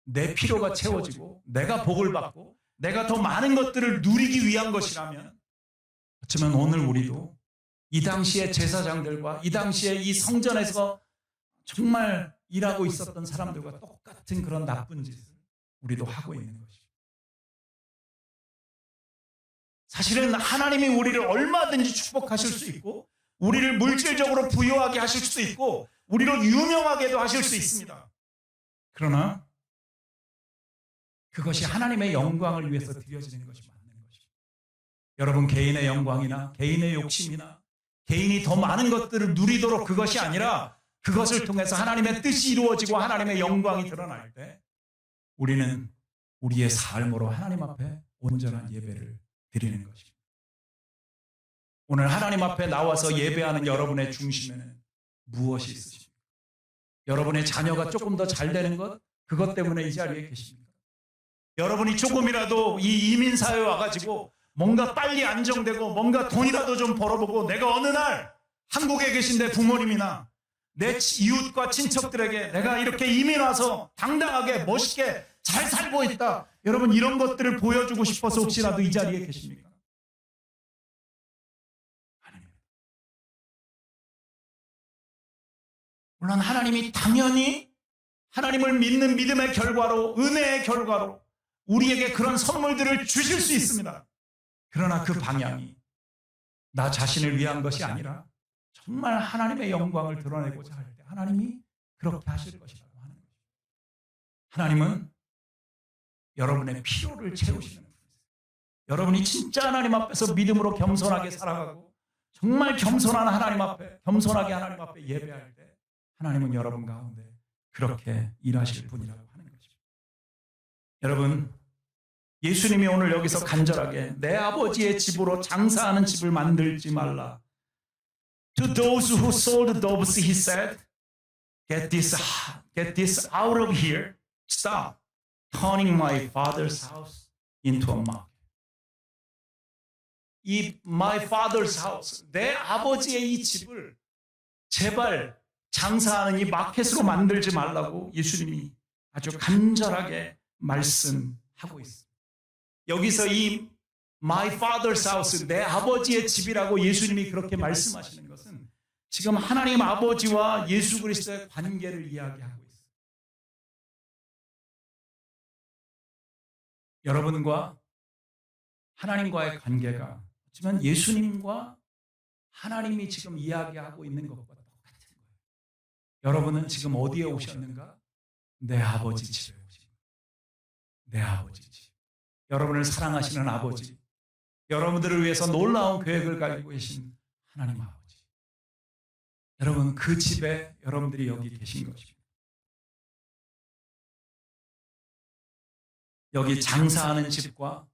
내 필요가 채워지고 내가 복을 받고 내가 더 많은 것들을 누리기 위한 것이라면, 하지만 오늘 우리도 이 당시의 제사장들과 이 당시에 이 성전에서 정말 일하고 있었던 사람들과 똑같은 그런 나쁜 짓을 우리도 하고 있는 것이죠. 사실은 하나님이 우리를 얼마든지 축복하실 수 있고 우리를 물질적으로 부유하게 하실 수 있고 우리를 유명하게도 하실 수 있습니다. 그러나 그것이 하나님의 영광을 위해서 드려지는 것이 맞는 것이죠. 여러분, 개인의 영광이나 개인의 욕심이나 개인이 더 많은 것들을 누리도록 그것이 아니라 그것을 통해서 하나님의 뜻이 이루어지고 하나님의 영광이 드러날 때 우리는 우리의 삶으로 하나님 앞에 온전한 예배를 드리는 것입니다. 오늘 하나님 앞에 나와서 예배하는 여러분의 중심에는 무엇이 있으십니까? 여러분의 자녀가 조금 더 잘 되는 것, 그것 때문에 이 자리에 계십니까? 여러분이 조금이라도 이 이민사회에 와가지고 뭔가 빨리 안정되고 뭔가 돈이라도 좀 벌어보고 내가 어느 날 한국에 계신 내 부모님이나 내 이웃과 친척들에게 내가 이렇게 이민 와서 당당하게 멋있게 잘 살고 있다, 여러분 이런 것들을 보여주고 싶어서 혹시라도 이 자리에 계십니까? 아닙니다. 물론 하나님이 당연히 하나님을 믿는 믿음의 결과로, 은혜의 결과로 우리에게 그런 선물들을 주실 수 있습니다. 그러나 그 방향이 나 자신을 위한 것이 아니라 정말 하나님의 영광을 드러내고자 할 때 하나님이 그렇게 하실 것이라고 하는 거죠. 하나님은 여러분의 필요를 채우시는 분이세요. 여러분이 진짜 하나님 앞에서 믿음으로 겸손하게 살아가고 정말 겸손한 하나님 앞에, 겸손하게 하나님 앞에 예배할 때 하나님은 여러분 가운데 그렇게 일하실 분이라고 하는 거죠. 여러분, 예수님이 오늘 여기서 간절하게 내 아버지의 집으로 장사하는 집을 만들지 말라. To those who sold doves, he said, get this out of here. Stop turning my father's house into a market. 이 my father's house, 내 아버지의 이 집을 제발 장사하는 이 마켓으로 만들지 말라고 예수님이 아주 간절하게 말씀하고 있습니다. 여기서 이 My Father's House, 내 아버지의 집이라고 예수님이 그렇게 말씀하시는 것은 지금 하나님 아버지와 예수 그리스도의 관계를 이야기하고 있습니다. 여러분과 하나님과의 관계가, 하지만 예수님과 하나님이 지금 이야기하고 있는 것과 똑같은 거예요. 여러분은 지금 어디에 오셨는가? 내 아버지 집에 오십니다. 내 아버지 집. 여러분을 사랑하시는 아버지, 여러분들을 위해서 놀라운 계획을 가지고 계신 하나님 아버지, 여러분 그 집에 여러분들이 여기 계신 것입니다. 여기 장사하는 집과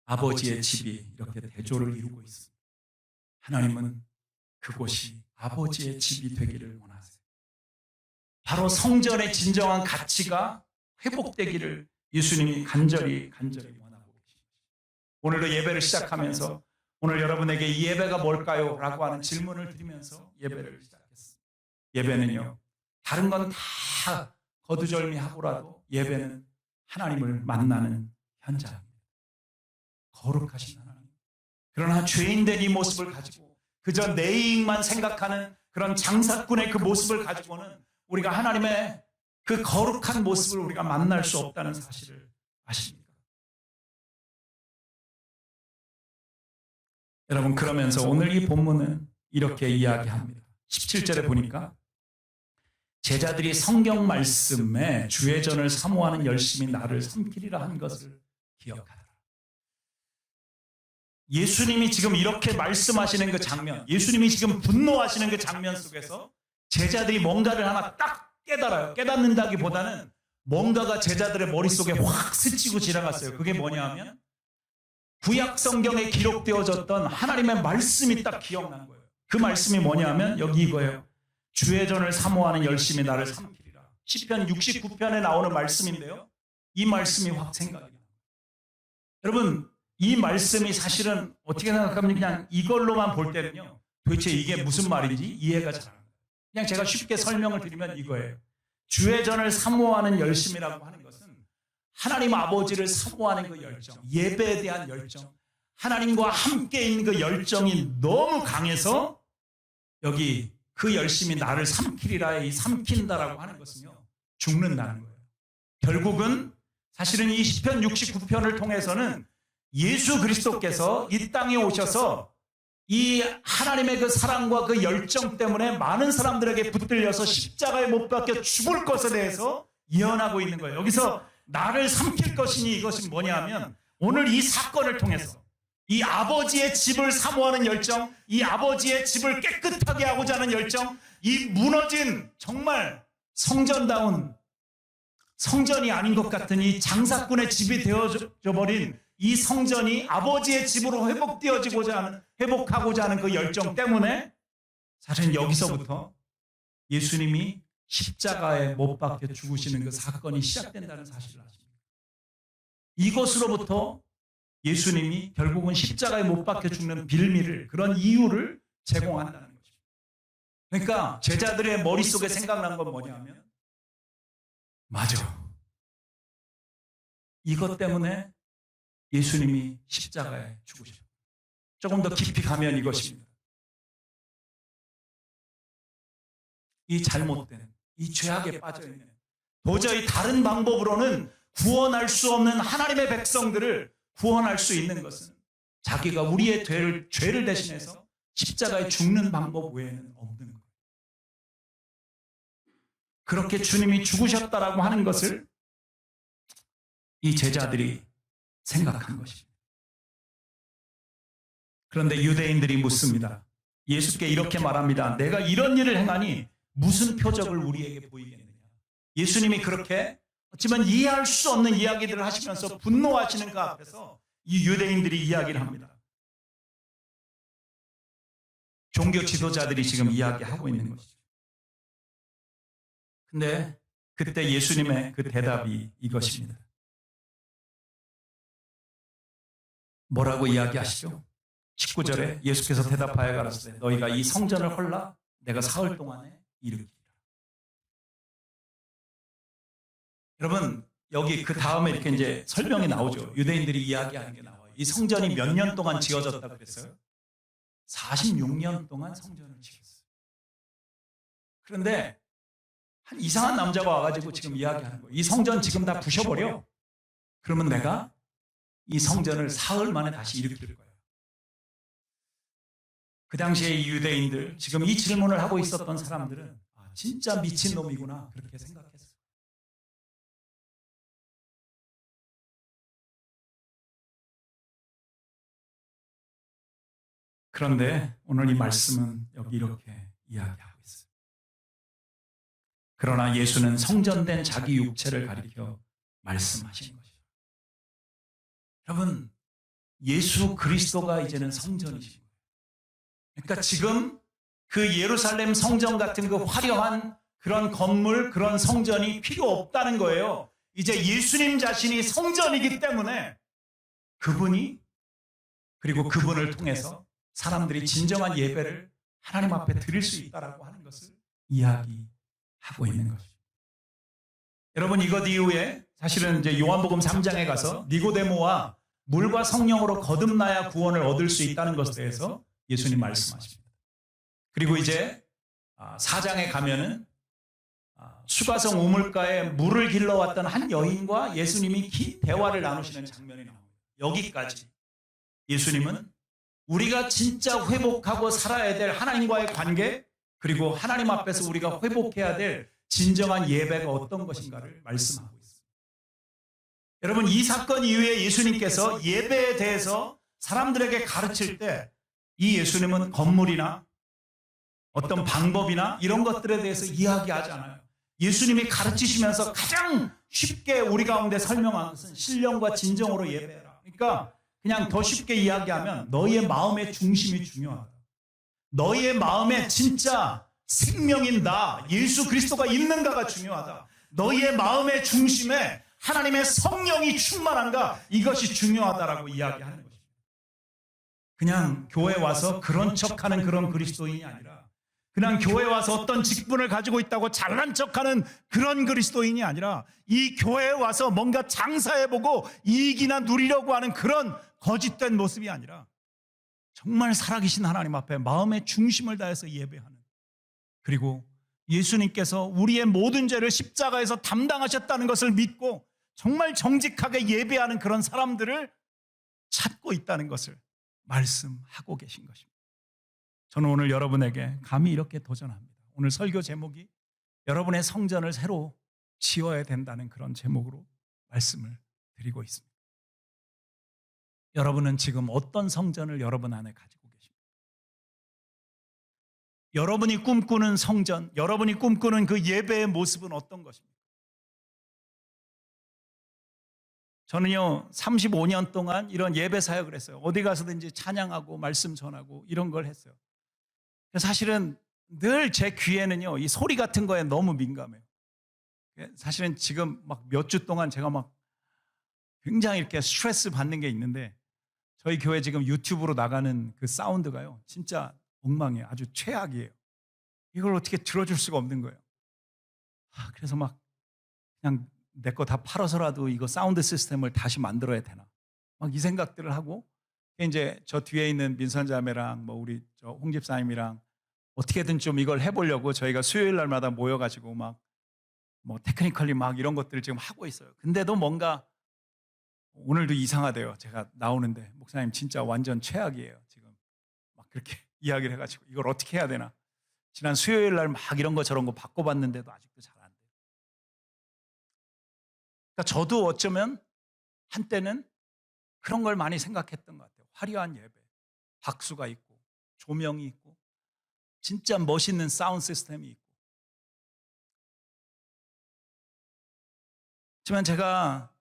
아버지의 집이 이렇게 대조를 이루고 있습니다. 하나님은 그곳이 아버지의 집이 되기를 원하세요. 바로 성전의 진정한 가치가 회복되기를 예수님이 간절히 원하고 계십니다. 오늘도 예배를 시작하면서 오늘 여러분에게 이 예배가 뭘까요? 라고 하는 질문을 드리면서 예배를 시작했습니다. 예배는요, 다른 건 다 거두절미하고라도 예배는 하나님을 만나는 현장입니다. 거룩하신 하나님. 그러나 죄인된 이 모습을 가지고 그저 내 이익만 생각하는 그런 장사꾼의 그 모습을 가지고는 우리가 하나님의 그 거룩한 모습을 우리가 만날 수 없다는 사실을 아십니까? 여러분, 그러면서 오늘 이 본문은 이렇게 이야기합니다. 17절에 보니까 제자들이 성경 말씀에 주의 전을 사모하는 열심히 나를 삼키리라 한 것을 기억하라. 예수님이 지금 이렇게 말씀하시는 그 장면, 예수님이 지금 분노하시는 그 장면 속에서 제자들이 뭔가를 하나 딱 깨달아요. 깨닫는다기보다는 뭔가가 제자들의 머릿속에 확 스치고 지나갔어요. 그게 뭐냐 하면 구약 성경에 기록되어졌던 하나님의 말씀이 딱 기억난 거예요. 그 말씀이 뭐냐 하면 여기 이거예요. 주의 전을 사모하는 열심히 나를 삼키리라. 시편 69편에 나오는 말씀인데요. 이 말씀이 확 생각이 나요. 여러분, 이 말씀이 사실은 어떻게 생각하면 그냥 이걸로만 볼 때는요, 도대체 이게 무슨 말인지 이해가 잘 안 돼요. 그냥 제가 쉽게 설명을 드리면 이거예요. 주의 전을 사모하는 열심이라고 하는 것은 하나님 아버지를 사모하는 그 열정, 예배에 대한 열정, 하나님과 함께 있는 그 열정이 너무 강해서 여기 그 열심이 나를 삼키리라에 이 삼킨다라고 하는 것은요, 죽는다는 거예요. 결국은 사실은 이 시편 69편을 통해서는 예수 그리스도께서 이 땅에 오셔서 이 하나님의 그 사랑과 그 열정 때문에 많은 사람들에게 붙들려서 십자가에 못 박혀 죽을 것에 대해서 예언하고 있는 거예요. 여기서 나를 삼킬 것이니 이것이 뭐냐면 오늘 이 사건을 통해서 이 아버지의 집을 사모하는 열정, 이 아버지의 집을 깨끗하게 하고자 하는 열정, 이 무너진 정말 성전다운 성전이 아닌 것 같은 이 장사꾼의 집이 되어져 버린 이 성전이 아버지의 집으로 회복하고자 하는 그 열정 때문에 사실은 여기서부터 예수님이 십자가에 못 박혀 죽으시는 그 사건이 시작된다는 사실을 아십니까? 이것으로부터 예수님이 결국은 십자가에 못 박혀 죽는 빌미를, 그런 이유를 제공한다는 거죠. 그러니까 제자들의 머릿속에 생각난 건 뭐냐면, 맞아, 이것 때문에 예수님이 십자가에 죽으셨다. 조금 더 깊이 가면 이것입니다. 이 잘못된, 이 죄악에 빠져있는, 도저히 다른 방법으로는 구원할 수 없는 하나님의 백성들을 구원할 수 있는 것은 자기가 우리의 죄를 대신해서 십자가에 죽는 방법 외에는 없는 거예요. 그렇게 주님이 죽으셨다라고 하는 것을 이 제자들이 생각한 것입니다. 그런데 유대인들이 묻습니다. 예수께 이렇게 말합니다. 내가 이런 일을 행하니 무슨 표적을 우리에게 보이겠느냐. 예수님이 그렇게 어쩌면 이해할 수 없는 이야기들을 하시면서 분노하시는 그 앞에서 이 유대인들이 이야기를 합니다. 종교 지도자들이 지금 이야기하고 있는 것이죠. 근데 그때 예수님의 그 대답이 이것입니다. 뭐라고 이야기하시죠? 19절에 예수께서 대답하여 가라사대 너희가 이 성전을 헐라 내가 사흘 동안에 일으키리라. 여러분, 여기 그 다음에 이렇게 이제 설명이 나오죠. 유대인들이 이야기하는 게 나와요. 이 성전이 몇 년 동안 지어졌다 그랬어요? 46년 동안 성전을 지었어요. 그런데 한 이상한 남자가 와가지고 지금 이야기하는 거예요. 이 성전 지금 다 부셔버려. 그러면 내가 이 성전을 사흘 만에 다시 일으킬 거예요. 그 당시에 이 유대인들, 지금 이 질문을 하고 있었던 사람들은 진짜 미친놈이구나 그렇게 생각했어요. 그런데 오늘 이 말씀은 여기 이렇게 이야기하고 있어요. 그러나 예수는 성전된 자기 육체를 가리켜 말씀하신 것이죠. 여러분, 예수 그리스도가 이제는 성전이신 거예요. 그러니까 지금 그 예루살렘 성전 같은 그 화려한 그런 건물, 그런 성전이 필요 없다는 거예요. 이제 예수님 자신이 성전이기 때문에 그분이, 그리고 그분을 통해서 사람들이 진정한 예배를 하나님 앞에 드릴 수 있다라고 하는 것을 이야기하고 있는 것이죠. 여러분, 이것 이후에 사실은 이제 요한복음 3장에 가서 니고데모와 물과 성령으로 거듭나야 구원을 얻을 수 있다는 것에 대해서 예수님 말씀하십니다. 그리고 이제 4장에 가면은 수가성 우물가에 물을 길러왔던 한 여인과 예수님이 긴 대화를 나누시는 장면이 나옵니다. 여기까지 예수님은 우리가 진짜 회복하고 살아야 될 하나님과의 관계, 그리고 하나님 앞에서 우리가 회복해야 될 진정한 예배가 어떤 것인가를 말씀하고 있습니다. 여러분, 이 사건 이후에 예수님께서 예배에 대해서 사람들에게 가르칠 때 이 예수님은 건물이나 어떤 방법이나 이런 것들에 대해서 이야기하지 않아요. 예수님이 가르치시면서 가장 쉽게 우리 가운데 설명한 것은 신령과 진정으로 예배해라. 그러니까 그냥 더 쉽게 이야기하면 너희의 마음의 중심이 중요하다. 너희의 마음에 진짜 생명인 나, 예수 그리스도가 있는가가 중요하다. 너희의 마음의 중심에 하나님의 성령이 충만한가, 이것이 중요하다라고 이야기하는 것입니다. 그냥 교회 와서 그런 척하는 그런 그리스도인이 아니라, 그냥 교회 와서 어떤 직분을 가지고 있다고 잘난 척하는 그런 그리스도인이 아니라, 이 교회에 와서 뭔가 장사해보고 이익이나 누리려고 하는 그런 거짓된 모습이 아니라 정말 살아계신 하나님 앞에 마음의 중심을 다해서 예배하는, 그리고 예수님께서 우리의 모든 죄를 십자가에서 담당하셨다는 것을 믿고 정말 정직하게 예배하는 그런 사람들을 찾고 있다는 것을 말씀하고 계신 것입니다. 저는 오늘 여러분에게 감히 이렇게 도전합니다. 오늘 설교 제목이 여러분의 성전을 새로 지어야 된다는 그런 제목으로 말씀을 드리고 있습니다. 여러분은 지금 어떤 성전을 여러분 안에 가지고 계십니까? 여러분이 꿈꾸는 성전, 여러분이 꿈꾸는 그 예배의 모습은 어떤 것입니까? 저는요 35년 동안 이런 예배 사역을 했어요. 어디 가서든지 찬양하고 말씀 전하고 이런 걸 했어요. 사실은 늘 제 귀에는요 이 소리 같은 거에 너무 민감해요. 사실은 지금 막 몇 주 동안 제가 막 굉장히 이렇게 스트레스 받는 게 있는데, 저희 교회 지금 유튜브로 나가는 그 사운드가요 진짜 엉망이에요. 아주 최악이에요. 이걸 어떻게 들어줄 수가 없는 거예요. 그래서 막 그냥 내 거 다 팔아서라도 이거 사운드 시스템을 다시 만들어야 되나, 막 이 생각들을 하고, 이제 저 뒤에 있는 민선자매랑 뭐 우리 저 홍 집사님이랑 어떻게든 좀 이걸 해보려고 저희가 수요일 날마다 모여가지고 막 뭐 테크니컬리 막 이런 것들을 지금 하고 있어요. 근데도 뭔가 오늘도 이상하대요. 제가 나오는데 목사님 진짜 완전 최악이에요. 지금 막 그렇게 이야기를 해가지고 이걸 어떻게 해야 되나. 지난 수요일 날 막 이런 거 저런 거 바꿔봤는데도 아직도 잘 안 돼요. 그러니까 저도 어쩌면 한때는 그런 걸 많이 생각했던 것 같아요. 화려한 예배, 박수가 있고 조명이 있고 진짜 멋있는 사운드 시스템이 있고. 하지만 제가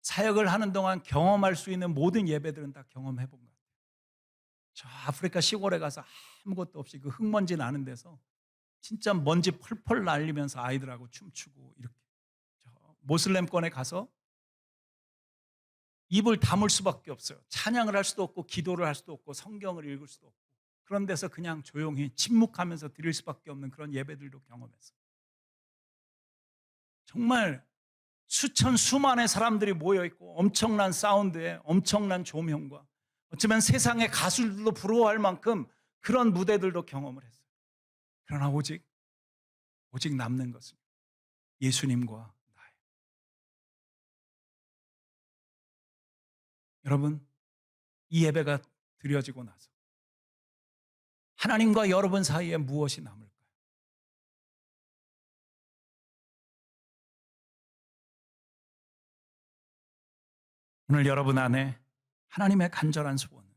사역을 하는 동안 경험할 수 있는 모든 예배들은 다 경험해 본 것 같아요. 저 아프리카 시골에 가서 아무것도 없이 그 흙먼지 나는 데서 진짜 먼지 펄펄 날리면서 아이들하고 춤추고, 이렇게 저 모슬렘권에 가서 입을 다물 수밖에 없어요. 찬양을 할 수도 없고 기도를 할 수도 없고 성경을 읽을 수도 없고, 그런 데서 그냥 조용히 침묵하면서 드릴 수밖에 없는 그런 예배들도 경험했어요. 정말 수천 수만의 사람들이 모여있고 엄청난 사운드에 엄청난 조명과 어쩌면 세상의 가수들도 부러워할 만큼 그런 무대들도 경험을 했어요. 그러나 오직 남는 것은 예수님과 나예요. 여러분, 이 예배가 드려지고 나서 하나님과 여러분 사이에 무엇이 남을까요? 오늘 여러분 안에 하나님의 간절한 소원은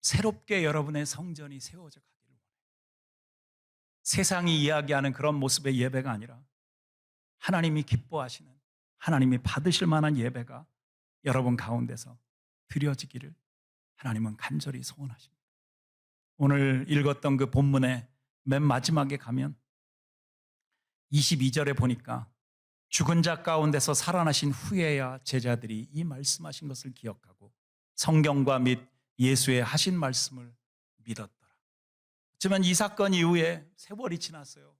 새롭게 여러분의 성전이 세워져 가기를 원해요. 세상이 이야기하는 그런 모습의 예배가 아니라 하나님이 기뻐하시는, 하나님이 받으실 만한 예배가 여러분 가운데서 드려지기를 하나님은 간절히 소원하십니다. 오늘 읽었던 그 본문의 맨 마지막에 가면 22절에 보니까 죽은 자 가운데서 살아나신 후에야 제자들이 이 말씀하신 것을 기억하고 성경과 및 예수의 하신 말씀을 믿었더라. 하지만 이 사건 이후에 세월이 지났어요.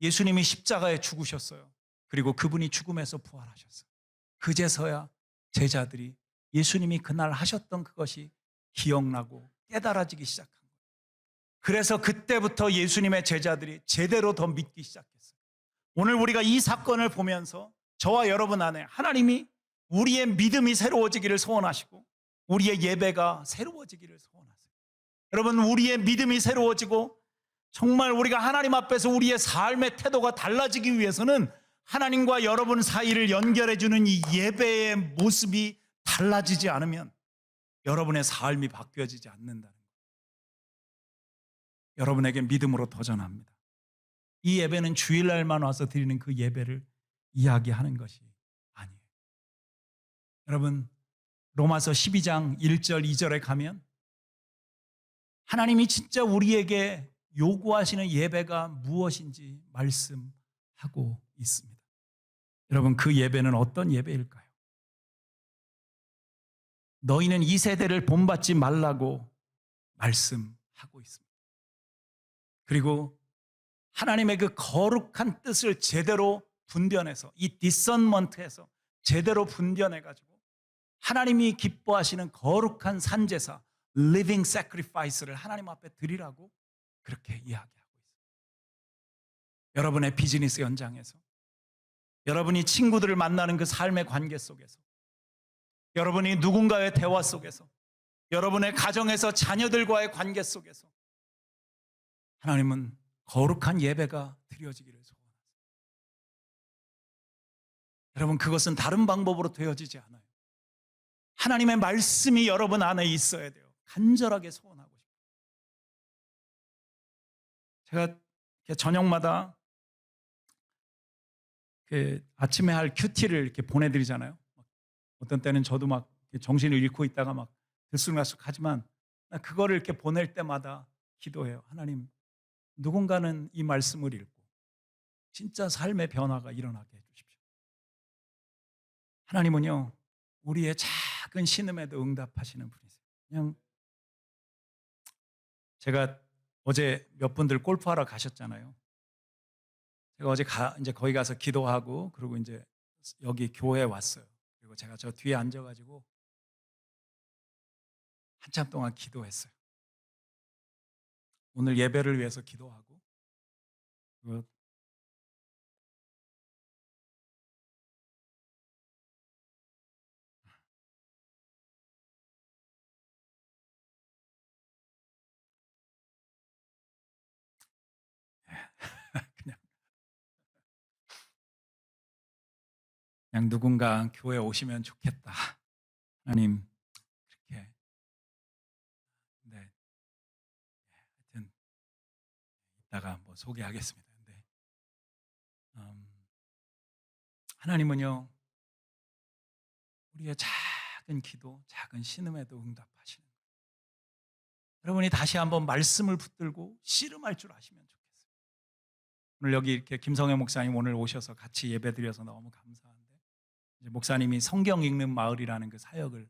예수님이 십자가에 죽으셨어요. 그리고 그분이 죽음에서 부활하셨어요. 그제서야 제자들이 예수님이 그날 하셨던 그것이 기억나고 깨달아지기 시작한 거예요. 그래서 그때부터 예수님의 제자들이 제대로 더 믿기 시작했어요. 오늘 우리가 이 사건을 보면서 저와 여러분 안에 하나님이 우리의 믿음이 새로워지기를 소원하시고 우리의 예배가 새로워지기를 소원하세요. 여러분, 우리의 믿음이 새로워지고 정말 우리가 하나님 앞에서 우리의 삶의 태도가 달라지기 위해서는 하나님과 여러분 사이를 연결해주는 이 예배의 모습이 달라지지 않으면 여러분의 삶이 바뀌어지지 않는다는 거예요. 여러분에게 믿음으로 도전합니다. 이 예배는 주일날만 와서 드리는 그 예배를 이야기하는 것이 아니에요. 여러분, 로마서 12장 1절 2절에 가면 하나님이 진짜 우리에게 요구하시는 예배가 무엇인지 말씀하고 있습니다. 여러분, 그 예배는 어떤 예배일까요? 너희는 이 세대를 본받지 말라고 말씀하고 있습니다. 그리고 하나님의 그 거룩한 뜻을 제대로 분별해서 이 디선먼트에서 제대로 분별해가지고 하나님이 기뻐하시는 거룩한 산제사 living sacrifice를 하나님 앞에 드리라고 그렇게 이야기하고 있습니다. 여러분의 비즈니스 현장에서, 여러분이 친구들을 만나는 그 삶의 관계 속에서, 여러분이 누군가의 대화 속에서, 여러분의 가정에서 자녀들과의 관계 속에서 하나님은 거룩한 예배가 드려지기를 소원하세요. 여러분, 그것은 다른 방법으로 되어지지 않아요. 하나님의 말씀이 여러분 안에 있어야 돼요. 간절하게 소원하고 싶어요. 제가 저녁마다 그 아침에 할 큐티를 이렇게 보내드리잖아요. 어떤 때는 저도 막 정신을 잃고 있다가 막 들쑥날쑥하지만 그거를 이렇게 보낼 때마다 기도해요. 하나님, 누군가는 이 말씀을 읽고 진짜 삶의 변화가 일어나게 해주십시오. 하나님은요, 우리의 작은 신음에도 응답하시는 분이세요. 그냥 제가 어제 몇 분들 골프하러 가셨잖아요. 제가 어제 이제 거기 가서 기도하고 그리고 이제 여기 교회에 왔어요. 그리고 제가 저 뒤에 앉아가지고 한참 동안 기도했어요. 오늘 예배를 위해서 기도하고 그리고 그냥 누군가 교회에 오시면 좋겠다. 하나님, 그렇게. 네. 하여튼 이따가 뭐 소개하겠습니다. 근데 하나님은요, 우리의 작은 기도, 작은 신음에도 응답하시는 거예요. 여러분이 다시 한번 말씀을 붙들고 씨름할 줄 아시면 좋겠어요. 오늘 여기 이렇게 김성애 목사님 오늘 오셔서 같이 예배드려서 너무 감사한데, 이제 목사님이 성경 읽는 마을이라는 그 사역을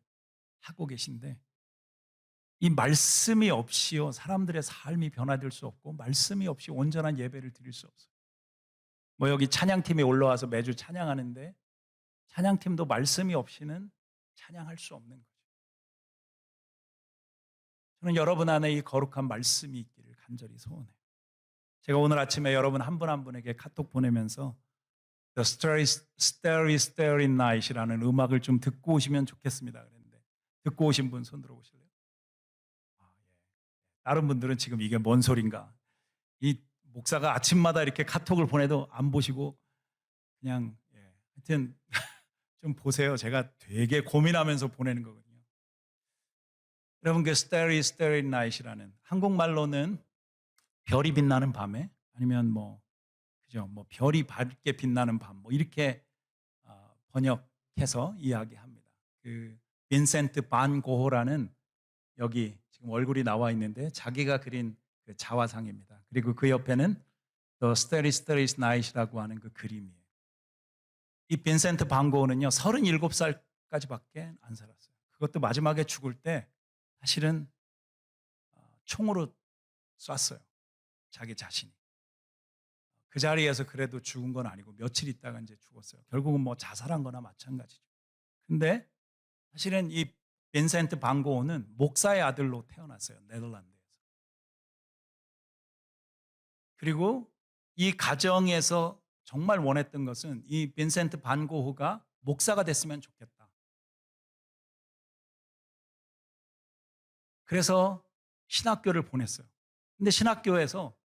하고 계신데, 이 말씀이 없이요 사람들의 삶이 변화될 수 없고 말씀이 없이 온전한 예배를 드릴 수 없어요. 뭐 여기 찬양팀이 올라와서 매주 찬양하는데 찬양팀도 말씀이 없이는 찬양할 수 없는 거죠. 저는 여러분 안에 이 거룩한 말씀이 있기를 간절히 소원해요. 제가 오늘 아침에 여러분 한 분 한 분에게 카톡 보내면서 The Starry Starry Night이라는 음악을 좀 듣고 오시면 좋겠습니다 그랬는데, 듣고 오신 분 손 들어보실래요? 다른 분들은 지금 이게 뭔 소린가, 이 목사가 아침마다 이렇게 카톡을 보내도 안 보시고 그냥 하여튼 좀 보세요. 제가 되게 고민하면서 보내는 거거든요. 여러분, 그 Starry Starry Night이라는, 한국말로는 별이 빛나는 밤에, 아니면 뭐 그죠, 뭐 별이 밝게 빛나는 밤, 뭐 이렇게 번역해서 이야기합니다. 그 빈센트 반 고호라는, 여기 지금 얼굴이 나와 있는데 자기가 그린 그 자화상입니다. 그리고 그 옆에는 The Starry Starry Night이라고 하는 그 그림이에요. 이 빈센트 반 고호는요 37살까지밖에 안 살았어요. 그것도 마지막에 죽을 때 사실은 총으로 쐈어요. 자기 자신이. 그 자리에서 그래도 죽은 건 아니고 며칠 있다가 이제 죽었어요. 결국은 뭐 자살한 거나 마찬가지죠. 근데 사실은 이 빈센트 반 고흐는 목사의 아들로 태어났어요. 네덜란드에서. 그리고 이 가정에서 정말 원했던 것은 이 빈센트 반 고흐가 목사가 됐으면 좋겠다. 그래서 신학교를 보냈어요. 근데 신학교에서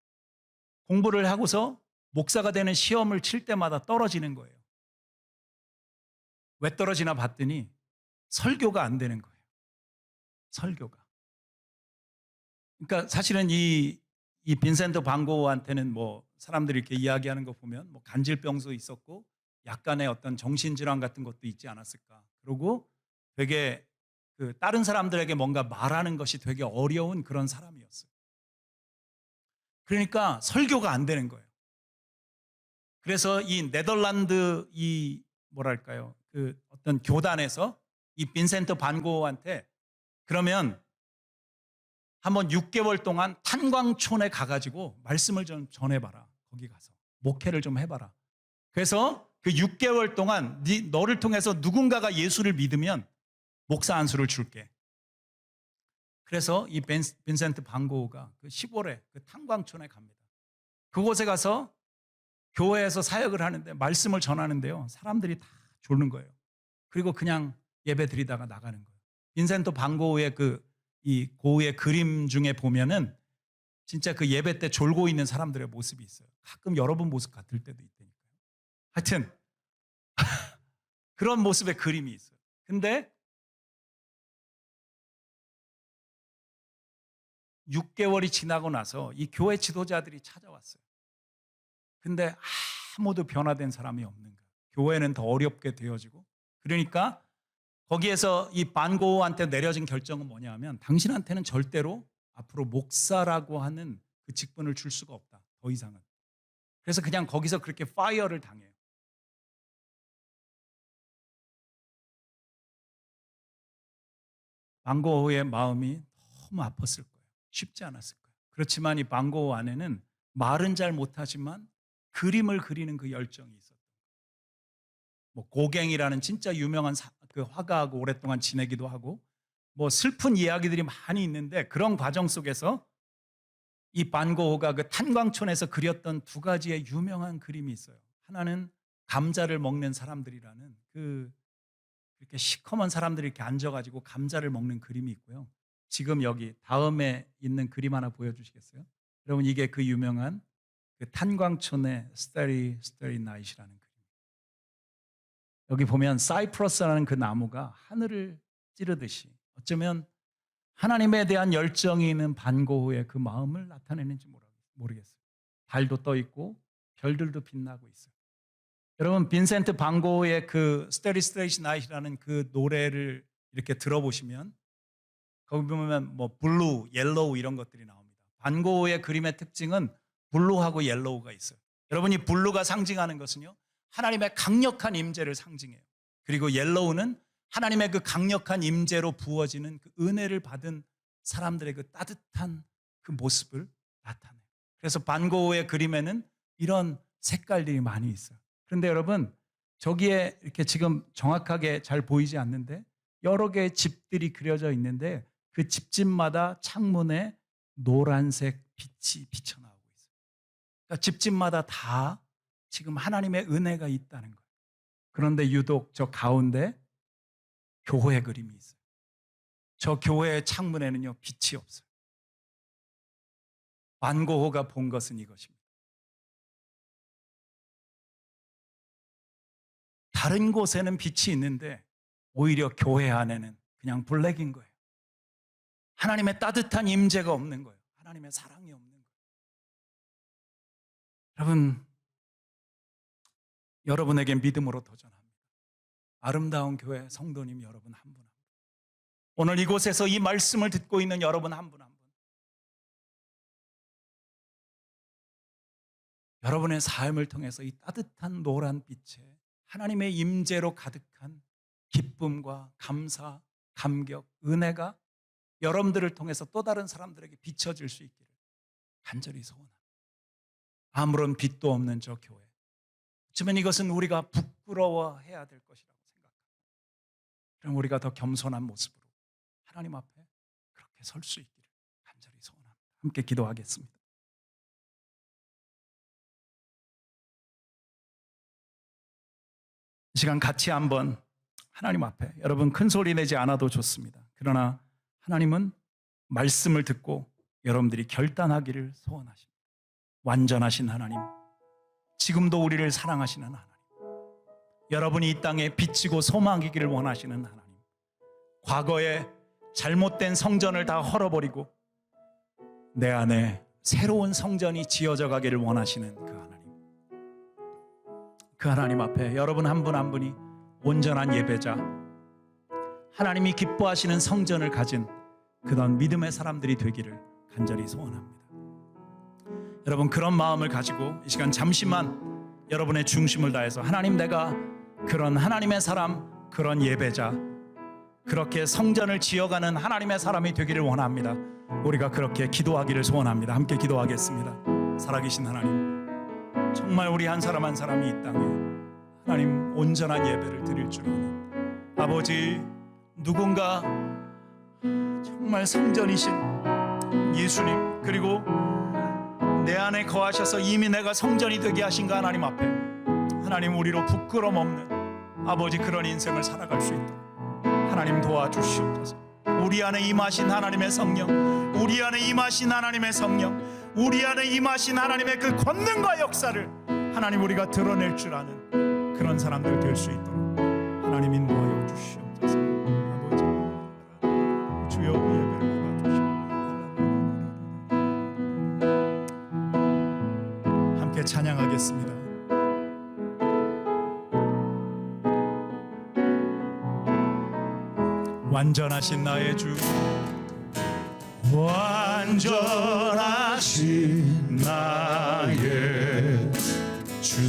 공부를 하고서 목사가 되는 시험을 칠 때마다 떨어지는 거예요. 왜 떨어지나 봤더니 설교가 안 되는 거예요. 설교가. 그러니까 사실은 이 빈센트 반 고흐한테는 뭐 사람들이 이렇게 이야기하는 거 보면 뭐 간질병도 있었고 약간의 어떤 정신질환 같은 것도 있지 않았을까. 그리고 되게 그 다른 사람들에게 뭔가 말하는 것이 되게 어려운 그런 사람이었어요. 그러니까 설교가 안 되는 거예요. 그래서 이 네덜란드 이 뭐랄까요? 그 어떤 교단에서 이 빈센트 반 고흐한테 그러면 한번 6개월 동안 탄광촌에 가가지고 말씀을 좀 전해봐라. 거기 가서 목회를 좀 해봐라. 그래서 그 6개월 동안 너를 통해서 누군가가 예수를 믿으면 목사 안수를 줄게. 그래서 이 빈센트 반 고흐가 그 시골에 그 탄광촌에 갑니다. 그곳에 가서 교회에서 사역을 하는데 말씀을 전하는데요. 사람들이 다 졸는 거예요. 그리고 그냥 예배 드리다가 나가는 거예요. 빈센트 반 고흐의 이 고흐의 그림 중에 보면은 진짜 그 예배 때 졸고 있는 사람들의 모습이 있어요. 가끔 여러분 모습 같을 때도 있다니까요. 하여튼 그런 모습의 그림이 있어요. 근데 6개월이 지나고 나서 이 교회 지도자들이 찾아왔어요. 근데 아무도 변화된 사람이 없는 거예요. 교회는 더 어렵게 되어지고. 그러니까 거기에서 이 반 고흐한테 내려진 결정은 뭐냐면 당신한테는 절대로 앞으로 목사라고 하는 그 직분을 줄 수가 없다. 더 이상은. 그래서 그냥 거기서 그렇게 파이어를 당해요. 반 고흐의 마음이 너무 아팠을 거예요. 쉽지 않았을 거예요. 그렇지만 이 반 고흐 안에는 말은 잘 못하지만 그림을 그리는 그 열정이 있었어요. 뭐 고갱이라는 진짜 유명한 그 화가하고 오랫동안 지내기도 하고 뭐 슬픈 이야기들이 많이 있는데 그런 과정 속에서 이 반 고흐가 그 탄광촌에서 그렸던 두 가지의 유명한 그림이 있어요. 하나는 감자를 먹는 사람들이라는 그 이렇게 시커먼 사람들이 이렇게 앉아가지고 감자를 먹는 그림이 있고요. 지금 여기 다음에 있는 그림 하나 보여주시겠어요? 여러분 이게 그 유명한 그 탄광촌의 스타리 나잇이라는 그림. 여기 보면 사이프러스라는 그 나무가 하늘을 찌르듯이 어쩌면 하나님에 대한 열정이 있는 반 고흐의 그 마음을 나타내는지 모르겠어요. 달도 떠 있고 별들도 빛나고 있어요. 여러분 빈센트 반 고흐의 그 스테리 나잇이라는 그 노래를 이렇게 들어보시면 거기 보면 뭐 블루, 옐로우 이런 것들이 나옵니다. 반 고흐의 그림의 특징은 블루하고 옐로우가 있어요. 여러분 이 블루가 상징하는 것은요. 하나님의 강력한 임재를 상징해요. 그리고 옐로우는 하나님의 그 강력한 임재로 부어지는 그 은혜를 받은 사람들의 그 따뜻한 그 모습을 나타내요. 그래서 반 고흐의 그림에는 이런 색깔들이 많이 있어요. 그런데 여러분 저기에 이렇게 지금 정확하게 잘 보이지 않는데 여러 개의 집들이 그려져 있는데 그 집집마다 창문에 노란색 빛이 비쳐나오고 있어요. 그러니까 집집마다 다 지금 하나님의 은혜가 있다는 거예요. 그런데 유독 저 가운데 교회 그림이 있어요. 저 교회의 창문에는요 빛이 없어요. 반 고흐가 본 것은 이것입니다. 다른 곳에는 빛이 있는데 오히려 교회 안에는 그냥 블랙인 거예요. 하나님의 따뜻한 임재가 없는 거예요. 하나님의 사랑이 없는 거예요. 여러분, 여러분에게 믿음으로 도전합니다. 아름다운 교회 성도님 여러분 한 분 한 분. 오늘 이곳에서 이 말씀을 듣고 있는 여러분 한 분 한 분. 여러분의 삶을 통해서 이 따뜻한 노란 빛에 하나님의 임재로 가득한 기쁨과 감사, 감격, 은혜가 여러분들을 통해서 또 다른 사람들에게 비춰질 수 있기를 간절히 소원합니다. 아무런 빛도 없는 저 교회. 어쩌면 이것은 우리가 부끄러워해야 될 것이라고 생각합니다. 그럼 우리가 더 겸손한 모습으로 하나님 앞에 그렇게 설 수 있기를 간절히 소원합니다. 함께 기도하겠습니다. 이 시간 같이 한번 하나님 앞에, 여러분 큰 소리 내지 않아도 좋습니다. 그러나 하나님은 말씀을 듣고 여러분들이 결단하기를 소원하십니다. 완전하신 하나님, 지금도 우리를 사랑하시는 하나님, 여러분이 이 땅에 비치고 소망이기를 원하시는 하나님, 과거에 잘못된 성전을 다 헐어버리고 내 안에 새로운 성전이 지어져 가기를 원하시는 그 하나님 앞에 여러분 한 분 한 분이 온전한 예배자, 하나님이 기뻐하시는 성전을 가진 그런 믿음의 사람들이 되기를 간절히 소원합니다. 여러분 그런 마음을 가지고 이 시간 잠시만 여러분의 중심을 다해서 하나님, 내가 그런 하나님의 사람, 그런 예배자, 그렇게 성전을 지어가는 하나님의 사람이 되기를 원합니다. 우리가 그렇게 기도하기를 소원합니다. 함께 기도하겠습니다. 살아계신 하나님, 정말 우리 한 사람 한 사람이 이 땅에 하나님 온전한 예배를 드릴 줄 아는 아버지, 누군가 정말 성전이신 예수님, 그리고 내 안에 거하셔서 이미 내가 성전이 되게 하신 그 하나님 앞에 하나님, 우리로 부끄럼 없는 아버지 그런 인생을 살아갈 수 있도록 하나님 도와주시옵소서. 우리 안에 임하신 하나님의 성령, 우리 안에 임하신 하나님의 성령, 우리 안에 임하신 하나님의 그 권능과 역사를 하나님 우리가 드러낼 줄 아는 그런 사람들 될 수 있도록 하나님 인도하여 주시옵소서. 아버지 주여 예배를 받아주시옵소서. 함께 찬양하겠습니다. 완전하신 나의 주, 완전하신 나의 주,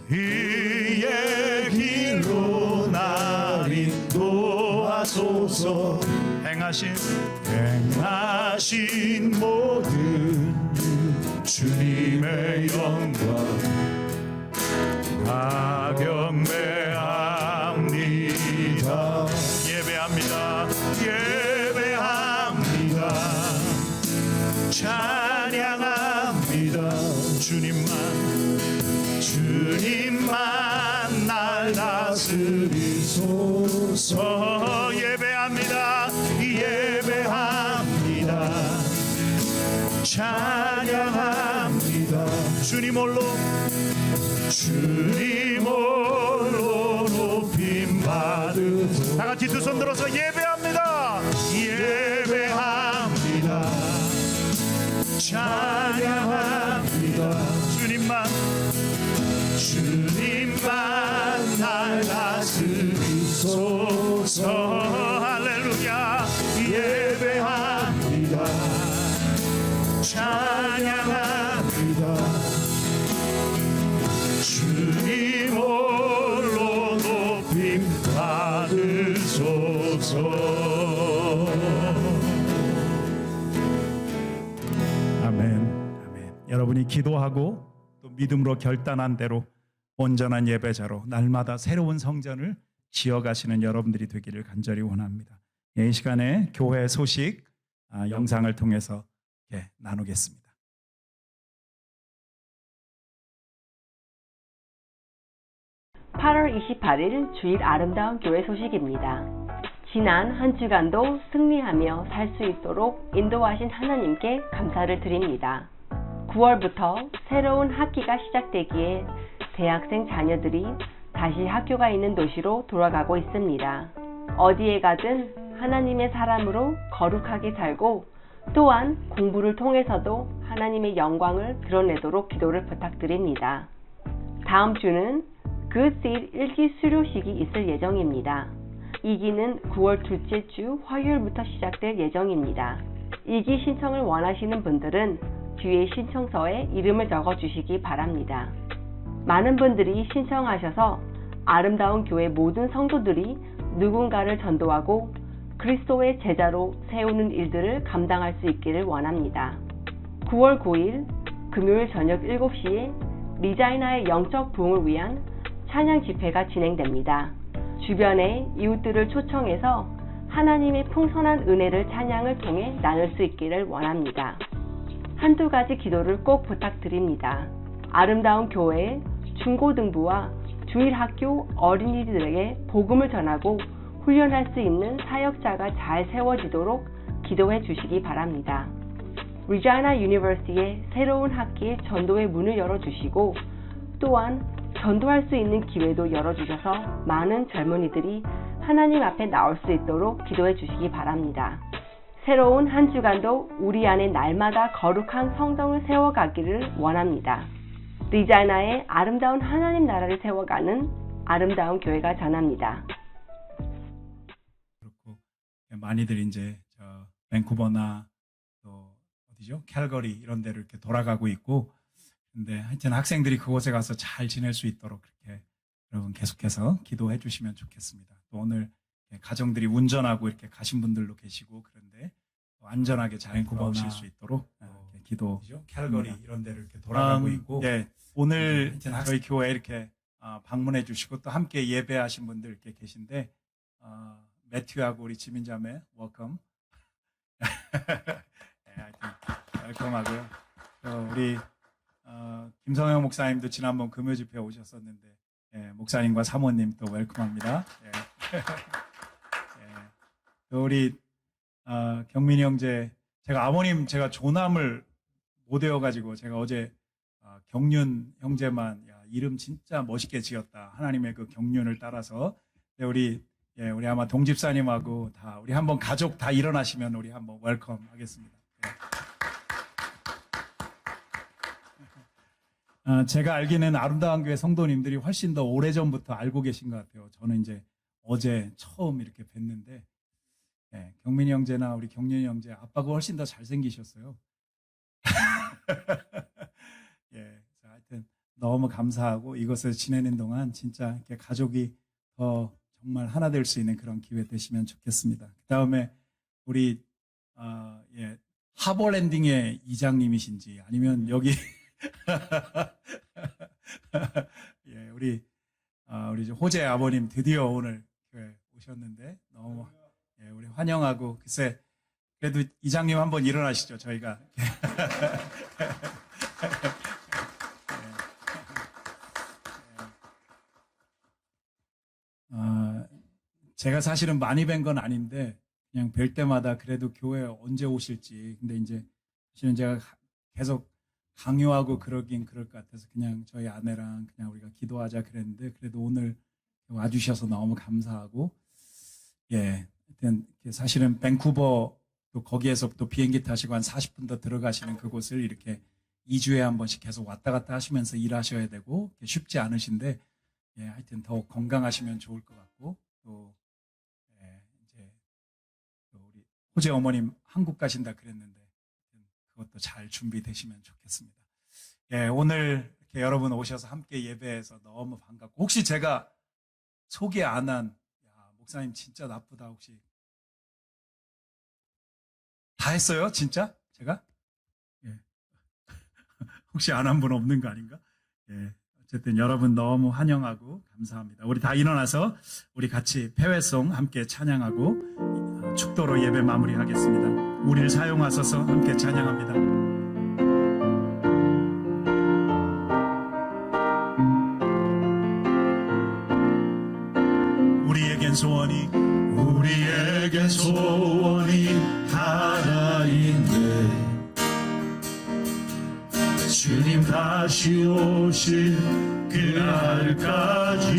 이의 길로 날 인도하소서. 행하신 모든 주님의 영광 다 경배합니다. 예배합니다. 예배합니다. 찬양합니다. 주님만 날 다스리소서. 예배합니다. 예배합니다. 찬양합니다. 주님 홀로 높임 받으소서. 다 같이 두 손 들어서 예배합니다. 예배합니다. 찬양합니다. 주님만 날 다스리소서. 할렐루야. 예배합니다. 찬양합니다. 주님 홀로 높임 받으소서. 아멘. 여러분이 기도하고 또 믿음으로 결단한 대로 온전한 예배자로 날마다 새로운 성전을 지어가시는 여러분들이 되기를 간절히 원합니다. 이 시간에 교회 소식 영상을 통해서 나누겠습니다. (8월 28일) 주일 아름다운 교회 소식입니다. 지난 한 주간도 승리하며 살 수 있도록 인도하신 하나님께 감사를 드립니다. 9월부터 새로운 학기가 시작되기에 대학생 자녀들이 다시 학교가 있는 도시로 돌아가고 있습니다. 어디에 가든 하나님의 사람으로 거룩하게 살고 또한 공부를 통해서도 하나님의 영광을 드러내도록 기도를 부탁드립니다. 다음 주는 굿세일 일기 수료식이 있을 예정입니다. 이기는 9월 둘째 주 화요일부터 시작될 예정입니다. 일기 신청을 원하시는 분들은 뒤에 신청서에 이름을 적어주시기 바랍니다. 많은 분들이 신청하셔서 아름다운 교회 모든 성도들이 누군가를 전도하고 그리스도의 제자로 세우는 일들을 감당할 수 있기를 원합니다. 9월 9일 금요일 저녁 7시에 리자이나의 영적 부흥을 위한 찬양 집회가 진행됩니다. 주변의 이웃들을 초청해서 하나님의 풍성한 은혜를 찬양을 통해 나눌 수 있기를 원합니다. 한두 가지 기도를 꼭 부탁드립니다. 아름다운 교회의 중고등부와 주일학교 어린이들에게 복음을 전하고 훈련할 수 있는 사역자가 잘 세워지도록 기도해 주시기 바랍니다. 리자이나 유니버시티의 새로운 학기에 전도의 문을 열어주시고 또한 전도할 수 있는 기회도 열어주셔서 많은 젊은이들이 하나님 앞에 나올 수 있도록 기도해 주시기 바랍니다. 새로운 한 주간도 우리 안에 날마다 거룩한 성정을 세워가기를 원합니다. 리자이나의 아름다운 하나님 나라를 세워가는 아름다운 교회가 전합니다. 그렇고 많이들 이제 저 밴쿠버나 또 어디죠? 캘거리 이런 데를 이렇게 돌아가고 있고, 근데 하여튼 학생들이 그곳에 가서 잘 지낼 수 있도록 그렇게 여러분 계속해서 기도해 주시면 좋겠습니다. 또 오늘 가정들이 운전하고 이렇게 가신 분들도 계시고 그런데 또 안전하게 잘 돌아오실 수 있도록 이렇게 기도. 캘거리 이런 데를 이렇게 돌아가고 있고, 예, 오늘 저희 교회 이렇게 방문해 주시고 또 함께 예배하신 분들 이렇게 계신데 매튜하고 우리 지민자매 웰컴. 네, 하여튼 웰컴하고요. 우리 김성영 목사님도 지난번 금요 집회 오셨었는데, 예, 목사님과 사모님 또 웰컴합니다. 예. 예. 또 우리 경민이 형제, 제가 조남을 못 외워가지고 제가 어제 경륜 형제만 이름 진짜 멋있게 지었다. 하나님의 그 경륜을 따라서. 우리 아마 동집사님하고 다 우리 한번 가족 다 일어나시면 우리 한번 웰컴 하겠습니다. 예. 제가 알기는 아름다운 교회 성도님들이 훨씬 더 오래전부터 알고 계신 것 같아요. 저는 이제 어제 처음 이렇게 뵀는데, 예, 경민이 형제나 우리 경륜이 형제 아빠가 훨씬 더 잘생기셨어요. 예, 하여튼 너무 감사하고 이곳에서 지내는 동안 진짜 이렇게 가족이 더 정말 하나 될 수 있는 그런 기회 되시면 좋겠습니다. 그 다음에 우리 하버랜딩의 이장님이신지 아니면 여기 예, 우리 호재 아버님 드디어 오늘 교회 오셨는데 너무 우리 환영하고, 글쎄 그래도 이장님 한번 일어나시죠. 저희가 제가 사실은 많이 뵌 건 아닌데 그냥 뵐 때마다 그래도 교회 언제 오실지, 근데 이제 사실은 제가 계속 강요하고 그러긴 그럴 것 같아서 그냥 저희 아내랑 그냥 우리가 기도하자 그랬는데, 그래도 오늘 와주셔서 너무 감사하고, 예, 하여튼 사실은 밴쿠버 또 거기에서 또 비행기 타시고 한 40분 더 들어가시는 그곳을 이렇게 2주에 한 번씩 계속 왔다 갔다 하시면서 일하셔야 되고 쉽지 않으신데, 예, 하여튼 더 건강하시면 좋을 것 같고, 또 이제 또 우리 호재 어머님 한국 가신다 그랬는데 그것도 잘 준비되시면 좋겠습니다. 예, 오늘 이렇게 여러분 오셔서 함께 예배해서 너무 반갑고, 혹시 제가 소개 안 한, 목사님 진짜 나쁘다, 혹시 다 했어요? 진짜? 제가? 예. 혹시 안 한 분 없는 거 아닌가? 예. 어쨌든 여러분 너무 환영하고 감사합니다. 우리 다 일어나서 우리 같이 패회송 함께 찬양하고 축도로 예배 마무리하겠습니다. 우리를 사용하셔서 함께 찬양합니다. 우리에겐 소원이 하나인데, 주님 다시 오실 그날까지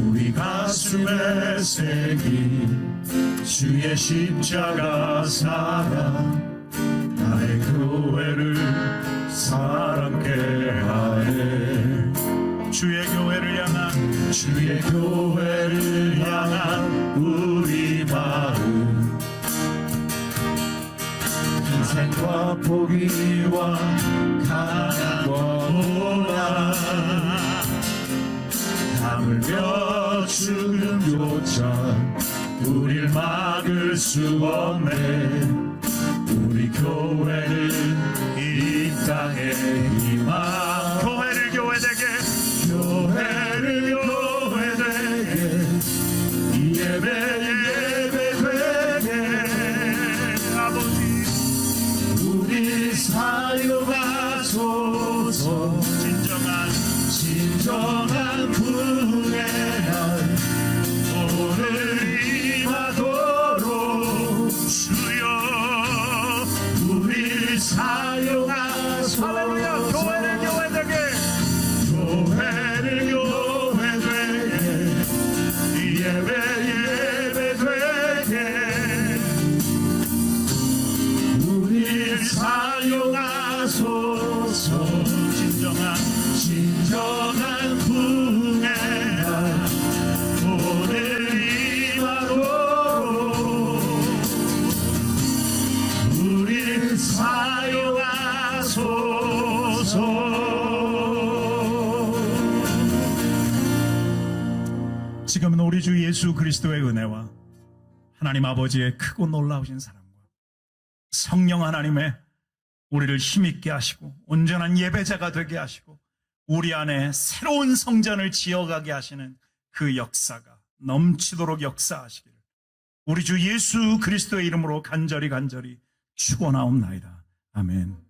우리 가슴에 새긴 주의 십자가 사랑, 나의 교회를 사랑케 하네. 주의 교회를 향한 우리 마음, 희생과 포기와 가난과 고난, 하물며 죽음조차 우릴 막을 수 없네. 우리 교회를 이 땅에 희망, 교회를 교회되게 이 예배되게 아버지 우리 사용하소서. 진정한 예수 그리스도의 은혜와 하나님 아버지의 크고 놀라우신 사랑과 성령 하나님의 우리를 힘있게 하시고 온전한 예배자가 되게 하시고 우리 안에 새로운 성전을 지어가게 하시는 그 역사가 넘치도록 역사하시기를 우리 주 예수 그리스도의 이름으로 간절히 축원하옵나이다. 아멘.